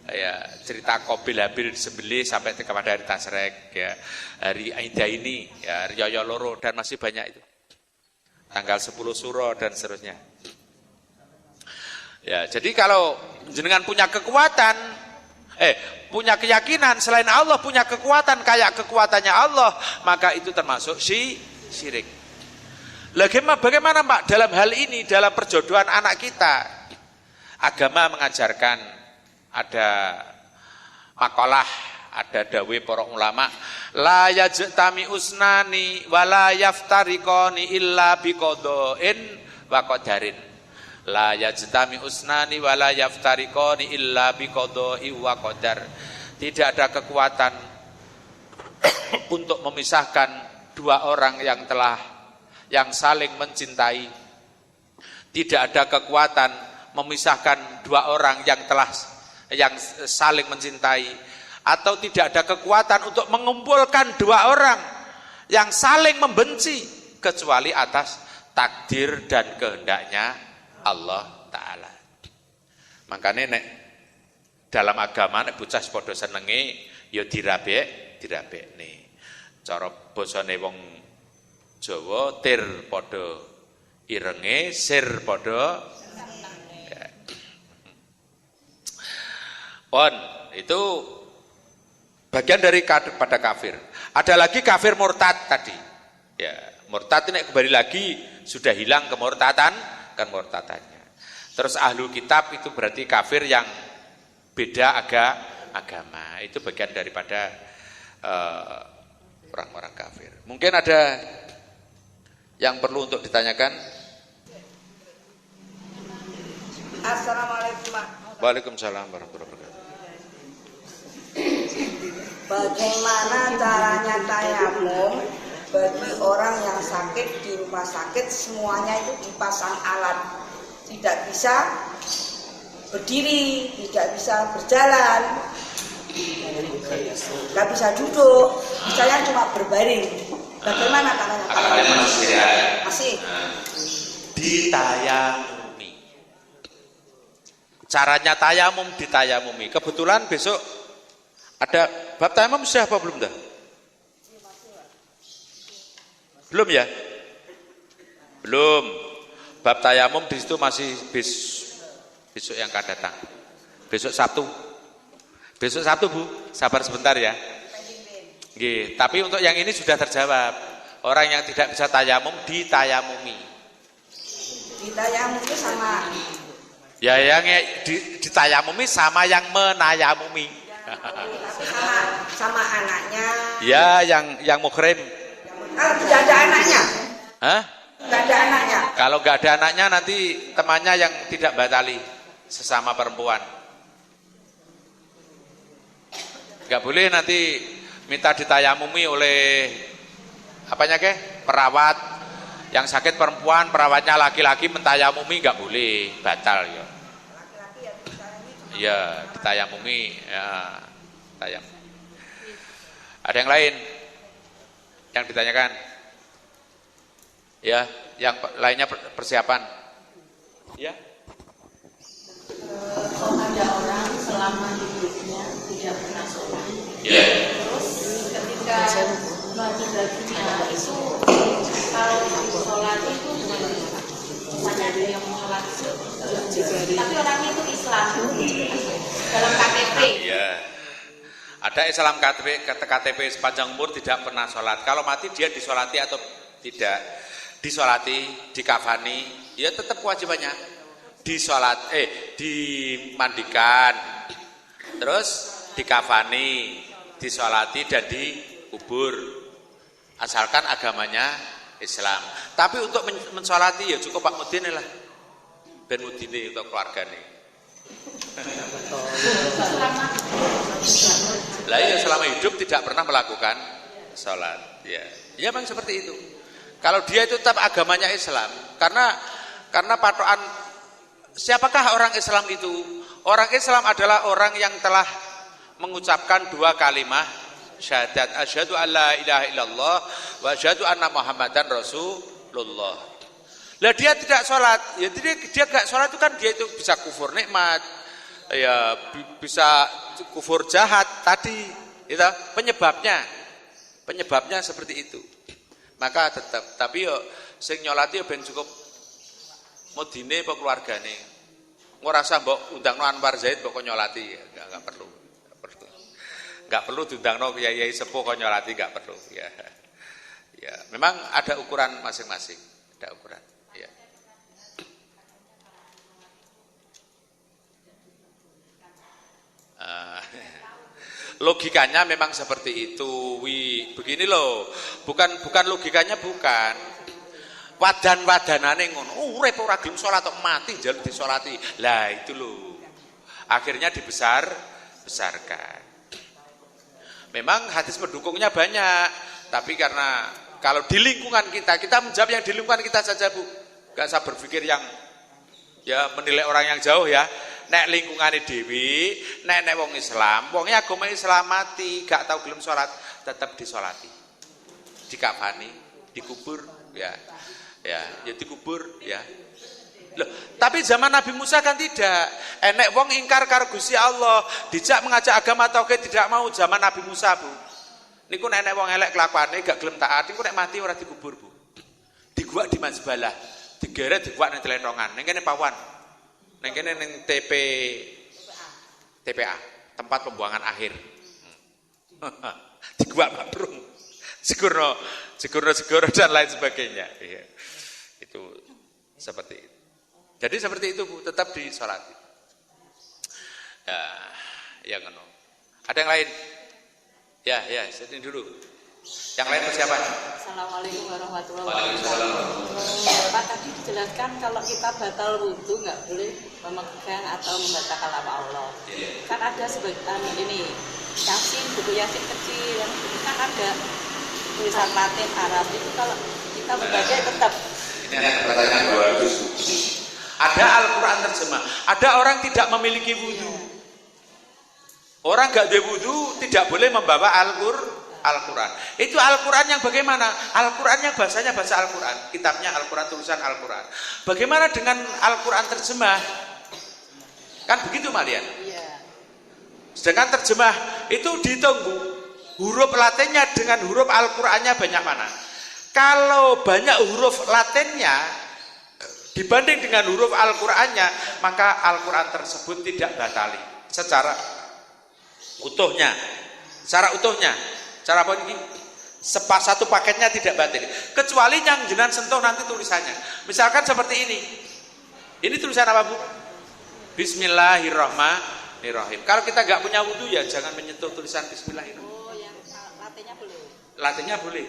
[SPEAKER 2] Ya, cerita Qabil Habil disembelih sampai kepada hari tasyrik ya. Hari Aida ini ya, Riyaya loro dan masih banyak itu. Tanggal 10 Suro dan seterusnya. Ya, jadi kalau jenengan punya kekuatan punya keyakinan selain Allah punya kekuatan kayak kekuatannya Allah, maka itu termasuk syirik. Bagaimana Pak dalam hal ini dalam perjodohan anak kita? Agama mengajarkan ada makalah, ada dawe para ulama, la yajtami usnani wala yaftariqani illa biqada'in wa qadarin. La yajtami usnani wala yaftariqani illa biqada'i wa qadar. Tidak ada kekuatan untuk memisahkan dua orang yang saling mencintai. Tidak ada kekuatan memisahkan dua orang yang saling mencintai, atau tidak ada kekuatan untuk mengumpulkan dua orang yang saling membenci kecuali atas takdir dan kehendaknya Allah Ta'ala. Makanya nek dalam agama nek bocah padha senenge ya dirabekne. Cara basane wong Jawa tir padha irenge, sir padha itu bagian dari pada kafir. Ada lagi kafir murtad tadi. Ya, murtad ini kembali lagi sudah hilang kemurtadannya. Terus ahlu kitab itu berarti kafir yang beda agama. Itu bagian daripada orang-orang kafir. Mungkin ada yang perlu untuk ditanyakan?
[SPEAKER 3] Assalamualaikum.
[SPEAKER 2] Waalaikumsalam warahmatullahi wabarakatuh.
[SPEAKER 3] Bagaimana caranya tayamum bagi orang yang sakit di rumah sakit, semuanya itu dipasang alat, tidak bisa berdiri, tidak bisa berjalan, nggak bisa duduk, misalnya cuma berbaring. Bagaimana caranya?
[SPEAKER 2] Masih ditayamumi. caranya tayamum ditayamumi. Kebetulan besok ada bab tayamum sudah apa belum dah? Belum ya? Belum. Bab tayamum di situ masih besok yang akan datang. Besok Sabtu. Besok Sabtu Bu, sabar sebentar ya. Nggih, tapi untuk yang ini sudah terjawab. Orang yang tidak bisa tayamum ditayamumi.
[SPEAKER 3] Ditayamumi sama
[SPEAKER 2] Ya yang ditayamumi sama yang menayamumi.
[SPEAKER 3] tapi sama anaknya.
[SPEAKER 2] Ya yang muhrim.
[SPEAKER 3] Kalau tidak ada anaknya,
[SPEAKER 2] Hah?
[SPEAKER 3] tidak ada anaknya.
[SPEAKER 2] Kalau nggak ada anaknya nanti temannya yang tidak batali sesama perempuan. Nggak boleh nanti minta ditayamumi oleh apanya perawat yang sakit perempuan, perawatnya laki-laki mentayamumi nggak boleh, batal ya. Iya, ditayamumi ya, tayam. Ada yang lain yang ditanyakan? Ya, yang lainnya persiapan. Ya.
[SPEAKER 4] Kalau ada orang selama hidupnya tidak pernah sholat,
[SPEAKER 2] Ya.
[SPEAKER 4] terus ketika bagi-baginya itu kalau sholat itu misalnya ada yang sholat tapi orangnya itu Islam dalam KTP.
[SPEAKER 2] Iya. Ada Islam KTP sepanjang umur tidak pernah sholat. Kalau mati dia disolati atau tidak? Disolati, dikafani, ya tetap kewajibannya. Dimandikan, terus dikafani, disolati dan dikubur. Asalkan agamanya Islam. Tapi untuk mensolati ya cukup Pak Mudin lah. Ben Mudine untuk keluarganya. Lah ya selama hidup tidak pernah melakukan sholat. Ya memang seperti itu. Kalau dia itu tetap agamanya Islam, karena patokan siapakah orang Islam itu? Orang Islam adalah orang yang telah mengucapkan dua kalimat syahadat, asyhadu alla ilaha illallah wa asyhadu anna muhammadan rasulullah. Lah dia tidak sholat, ya dia gak sholat itu kan dia itu bisa kufur nikmat, ya bisa kufur jahat tadi, itu penyebabnya seperti itu. Maka tetap, tapi yo sing nyolati yo ben cukup modine apa keluargane. Ora usah mbok undangno Anwar Zaid mbok nyolati, enggak perlu. Enggak perlu diundangno kiai sepuh kok nyolati, enggak perlu ya. Ya, memang ada ukuran masing-masing, ada ukuran, ya. Logikanya memang seperti itu. Begini loh, bukan logikanya bukan. Wadanane ngono. Urip ora gelem salat kok mati njaluk disolati. Lah itu loh. Akhirnya dibesarkan. Memang hadis pendukungnya banyak, tapi karena kalau di lingkungan kita menjawab yang di lingkungan kita saja Bu. Enggak usah berpikir yang ya menilai orang yang jauh ya. Nek lingkungane dhewe, nek wong Islam, wonge agama Islam mati, gak tau gelem salat, tetap disolati. Dikafani, dikubur, ya dikubur, ya. Loh, tapi zaman Nabi Musa kan tidak. Nek wong ingkar karo Gusti Allah, dijak mengajak agama tauhid tidak mau zaman Nabi Musa, Bu. Niku nek wong elek kelakuane gak gelem taat, niku nek mati ora dikubur, Bu. Diguak di mazbalah, digeret diguak nang telentongan, ning kene pawon. Neng kene neng TPA, tempat pembuangan akhir. Diguak mabrung, seguro dan lain sebagainya. Iya. Itu seperti itu. Jadi seperti itu Bu, tetap disolati. Ya ngono. Ada yang lain? Ya, sini dulu. Yang lain persiapan.
[SPEAKER 4] Assalamualaikum warahmatullahi wabarakatuh. Pak tadi dijelaskan kalau kita batal wudhu nggak boleh memegang atau membacakan nama Allah. Kan ada sebagian ini Yasin, buku Yasin kecil, itu kan ada tulisan Latin Arab itu kalau kita membaca tetap.
[SPEAKER 2] Ini ada pertanyaan 200. Ada Al-Quran terjemah. Ada orang tidak memiliki wudhu. Orang nggak ada wudhu tidak boleh membawa Al-Quran. Itu Al-Quran yang bagaimana? Al-Quran yang bahasanya bahasa Al-Quran. Kitabnya Al-Quran, tulisan Al-Quran. Bagaimana dengan Al-Quran terjemah? Kan begitu Malian.
[SPEAKER 4] Iya.
[SPEAKER 2] Sedangkan terjemah itu dihitung Bu. Huruf Latinnya dengan huruf Al-Qur'annya banyak mana? Kalau banyak huruf Latinnya dibanding dengan huruf Al-Qur'annya, maka Al-Qur'an tersebut tidak batali secara utuhnya. Secara utuhnya. Cara apa ini? Satu paketnya tidak batal. Kecuali yang jenengan sentuh nanti tulisannya. Misalkan seperti ini. Ini tulisan apa Bu? Bismillahirrahmanirrahim. Kalau kita nggak punya wudhu ya jangan menyentuh tulisan Bismillahirrahmanirrahim.
[SPEAKER 4] Oh, yang Latinnya boleh.
[SPEAKER 2] Latinnya boleh.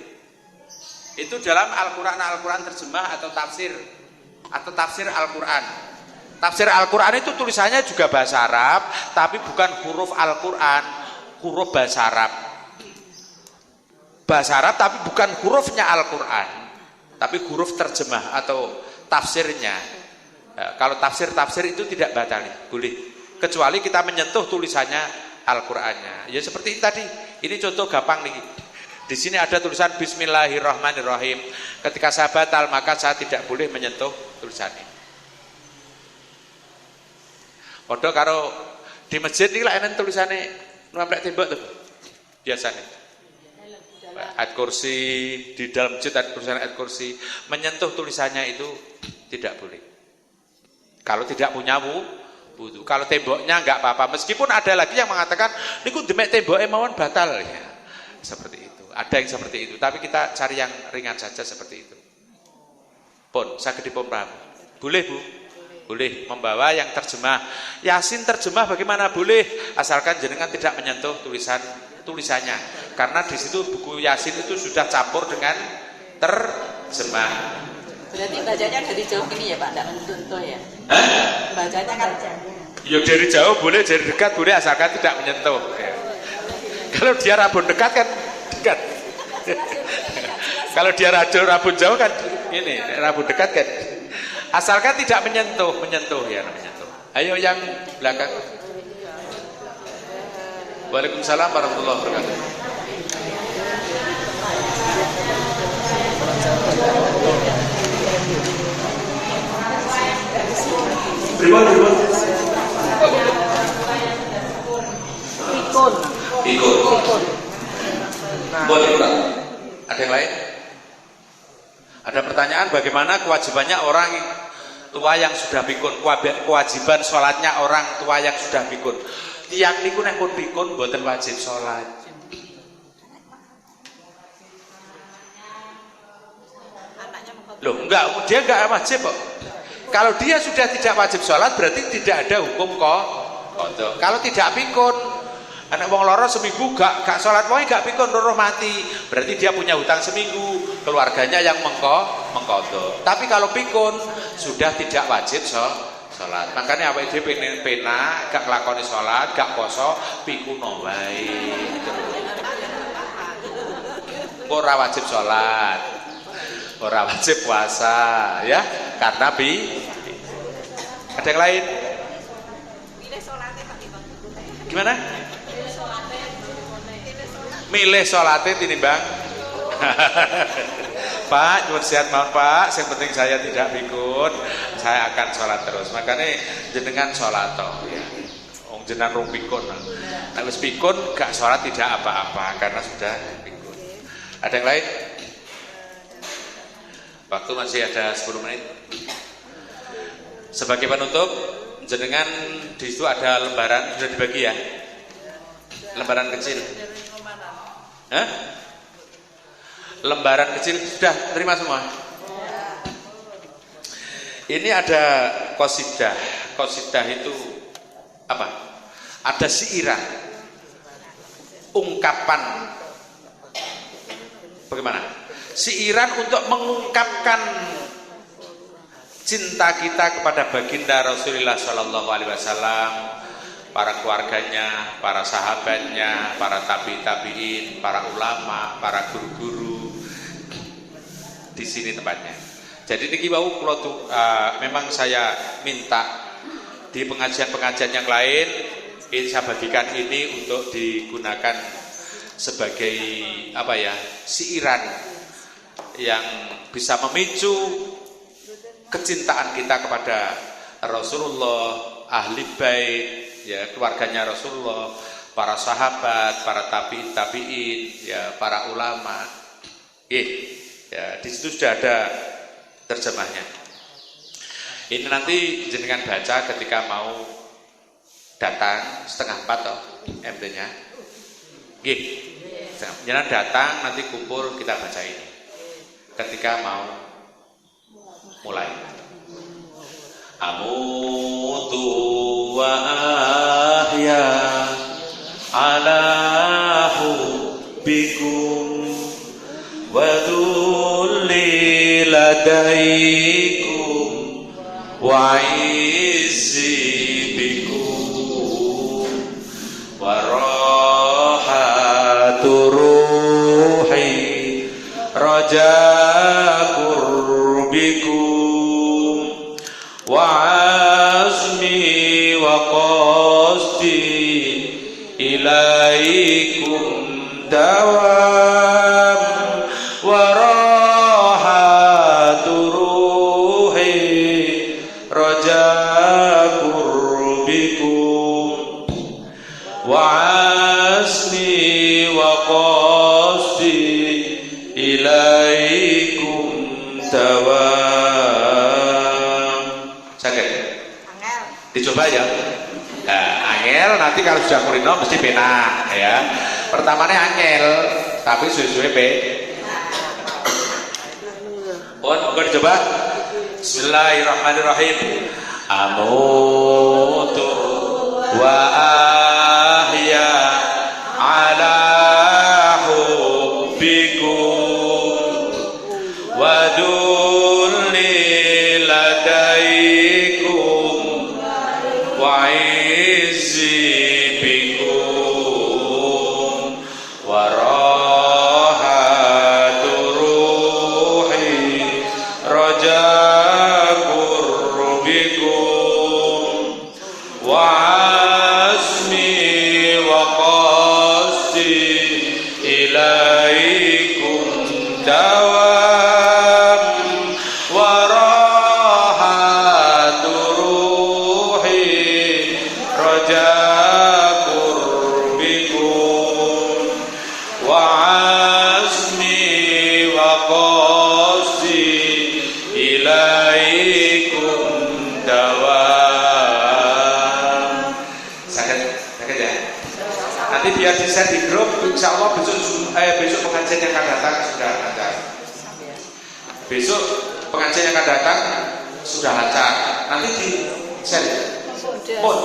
[SPEAKER 2] Itu dalam Al-Quran terjemah atau tafsir Al-Quran. Tafsir Al-Quran itu tulisannya juga bahasa Arab, tapi bukan huruf Al-Quran, huruf bahasa Arab. Bahasa Arab tapi bukan hurufnya Al-Quran, tapi huruf terjemah atau tafsirnya. Kalau tafsir itu tidak batali, boleh. Kecuali kita menyentuh tulisannya Al-Qur'annya. Ya seperti ini tadi. Ini contoh gampang nih. Di sini ada tulisan Bismillahirrahmanirrahim. Ketika saya batal, maka saya tidak boleh menyentuh tulisan ini. Padha karo di masjid iki lek enen tulisane nempel tembok tuh. Biasanya. Ayat kursi di dalam masjid ada tulisan ayat kursi, menyentuh tulisannya itu tidak boleh. Kalau tidak punya wudhu. Kalau temboknya enggak apa-apa. Meskipun ada lagi yang mengatakan niku demek temboke mawon batal ya. Seperti itu. Ada yang seperti itu, tapi kita cari yang ringan saja seperti itu. Pun saged dipun paham. Boleh Bu? Boleh membawa yang terjemah. Yasin terjemah bagaimana? Boleh, asalkan jenengan tidak menyentuh tulisannya. Karena di situ buku Yasin itu sudah campur dengan terjemah.
[SPEAKER 4] Berarti bacanya dari jauh gini ya Pak, tidak menyentuh ya? Bacanya kan
[SPEAKER 2] ya dari jauh boleh, dari dekat boleh, asalkan tidak menyentuh ya. Kalau dia rabun dekat kan dekat. Kalau dia rabun jauh kan ini, rabun dekat kan. Asalkan tidak menyentuh ya, menyentuh. Ayo yang belakang. Waalaikumsalam warahmatullahi wabarakatuh. Pikun. Boleh Pak. Ada yang lain? Ada pertanyaan bagaimana kewajibannya orang tua yang sudah pikun, kewajiban sholatnya orang tua yang sudah pikun. Tiang niku nek pun pikun mboten wajib sholat. Loh, dia enggak wajib kok. Kalau dia sudah tidak wajib sholat berarti tidak ada hukum qadha. Kalau tidak pikun, anak wong loro seminggu gak sholat wae gak pikun loro mati, berarti dia punya hutang seminggu, keluarganya yang mengqadha. Tapi kalau pikun sudah tidak wajib sholat. Makanya awake dhewe penak gak nglakoni sholat, gak poso, pikuno wae. Ora wajib sholat, ora wajib puasa, ya, karena ada yang lain? Gimana? Milih sholatnya tinimbang. Pak, nyuwun sehat mawon Pak. Yang penting saya tidak pikun, saya akan sholat terus. Makanya jenengan sholat toh, ya. Wong jenengan rung pikun. Nek wis pikun gak sholat tidak apa-apa karena sudah pikun. Ada yang lain? Waktu masih ada 10 menit. Sebagai penutup, jenengan di situ ada lembaran sudah dibagi ya? Lembaran kecil. Hah? Lembaran kecil sudah terima semua. Ini ada qasidah. Qasidah itu apa? Ada siiran, ungkapan. Bagaimana? Siiran untuk mengungkapkan cinta kita kepada baginda Rasulullah Sallallahu Alaihi Wasallam, para keluarganya, para sahabatnya, para tabi'in, para ulama, para guru-guru. Di sini tempatnya. Jadi niki wau kula memang saya minta di pengajian-pengajian yang lain ini saya bagikan ini untuk digunakan sebagai apa ya? Siiran yang bisa memicu kecintaan kita kepada Rasulullah, ahli bait, ya keluarganya Rasulullah, para sahabat, para tabi'in, ya para ulama. Ya di situ sudah ada terjemahnya. Ini nanti jenengan baca ketika mau datang 3:30 toh MT-nya. Nggih. Jenengan datang nanti kumpul kita baca ini. Ketika mau mulai. Amutu wa ahya ala hubbikum wa dhulli ladaikum wa izzi bikum wa rahatu ruhi raja kurbikum wa azmi wa qasdi ilaikum dawam wa rahatu ruhi raja kurbikum wa azmi wa qasdi ilaikum dawam. Sakit? Dicoba ya. Nah, angel nanti kalau sudah kulino mesti pena ya. Pertamanya angel, tapi suwe-suwe pe. Mohon dicoba. Bismillahirrahmanirrahim. Amutu wa ahya ala hubbikum wa dulli ladaikum wa izzi bikum wa rahatu ruhi raja kurbikum wa azmi wa qasdi ilaikum dawam wa rahatu ruhi raja kurbikum wa azmi wa qasdi ilaikum dawam. Sakit ya? Nanti biar di-share di grup, insya Allah besok pengajian yang akan datang sudah lancar. Besok pengajian yang akan datang sudah lancar. Nanti di-share. Pon.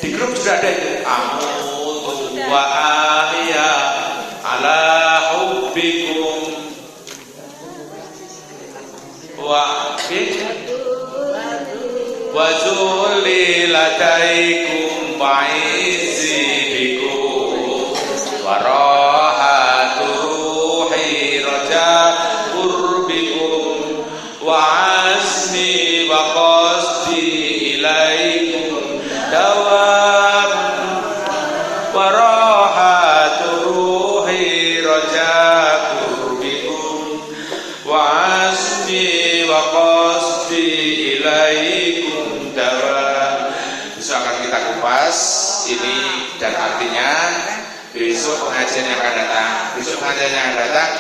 [SPEAKER 2] Di grup sudah ada itu. Amutu wa ahya ala hubbikum wa zulli ladaikum wa izzi bikum wa rahatu ruhi raja kurbikum wa azmi wa qasdi ilaikum dawam wa rahatu ruhi raja kurbikum wa azmi wa qasdi ilaikum dawam. Besok akan kita kupas ini dan artinya. Besok pengajian yang akan datang,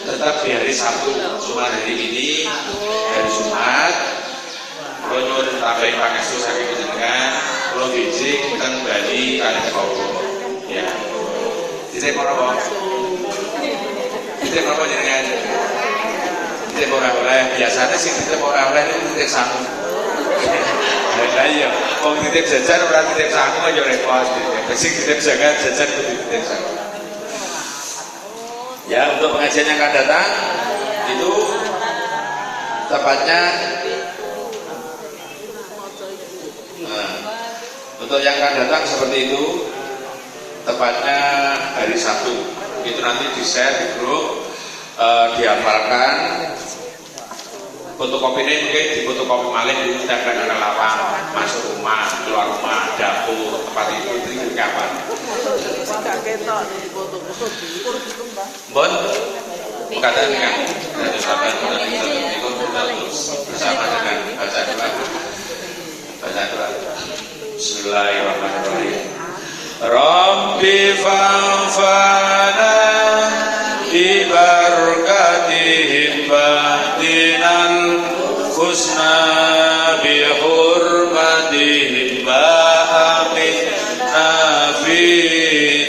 [SPEAKER 2] tetap di hari Sabtu, cuma hari ini hari Jumat. Kalau nyuwun tambahin pakai susah dengan kalau biji kita kembali kalian kowo, ya. Tidak apa-apa, jangan. Tidak boleh. Biasanya sih tidak boleh itu tidak sanggup. Lah iya, wong titip jajan ora titip sangu aja repot. Sing titip jajan kudu titip sangu. Ya, untuk pengajian yang akan datang itu tepatnya untuk yang akan datang seperti itu tepatnya hari Sabtu. Itu nanti di-share di grup, dihafalkan. Fotokopi ini mungkin di fotokopi malih di tempel ada lapang, masuk rumah, keluar rumah, dapur, tempat itu kapan? Bon, perkataan kan dari sahabat ikut bersama dengan baca doa.
[SPEAKER 1] Bismillahirrahmanirrahim. Rabbi fanfa'na bi barakatihim bahdinal husna bi hurmatihim ba'amina fi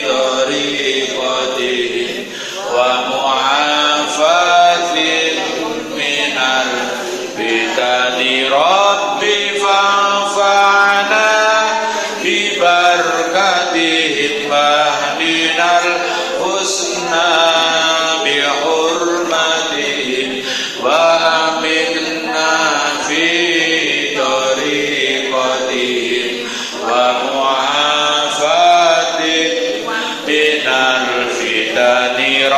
[SPEAKER 1] tariqatihim wa mu'afatin minal fitani. Rabbi fanfa'na bi barakatihim bahdinal husna bi hurmatihim wa aminna fi tariqatihim wa mu'afatin minal fitani.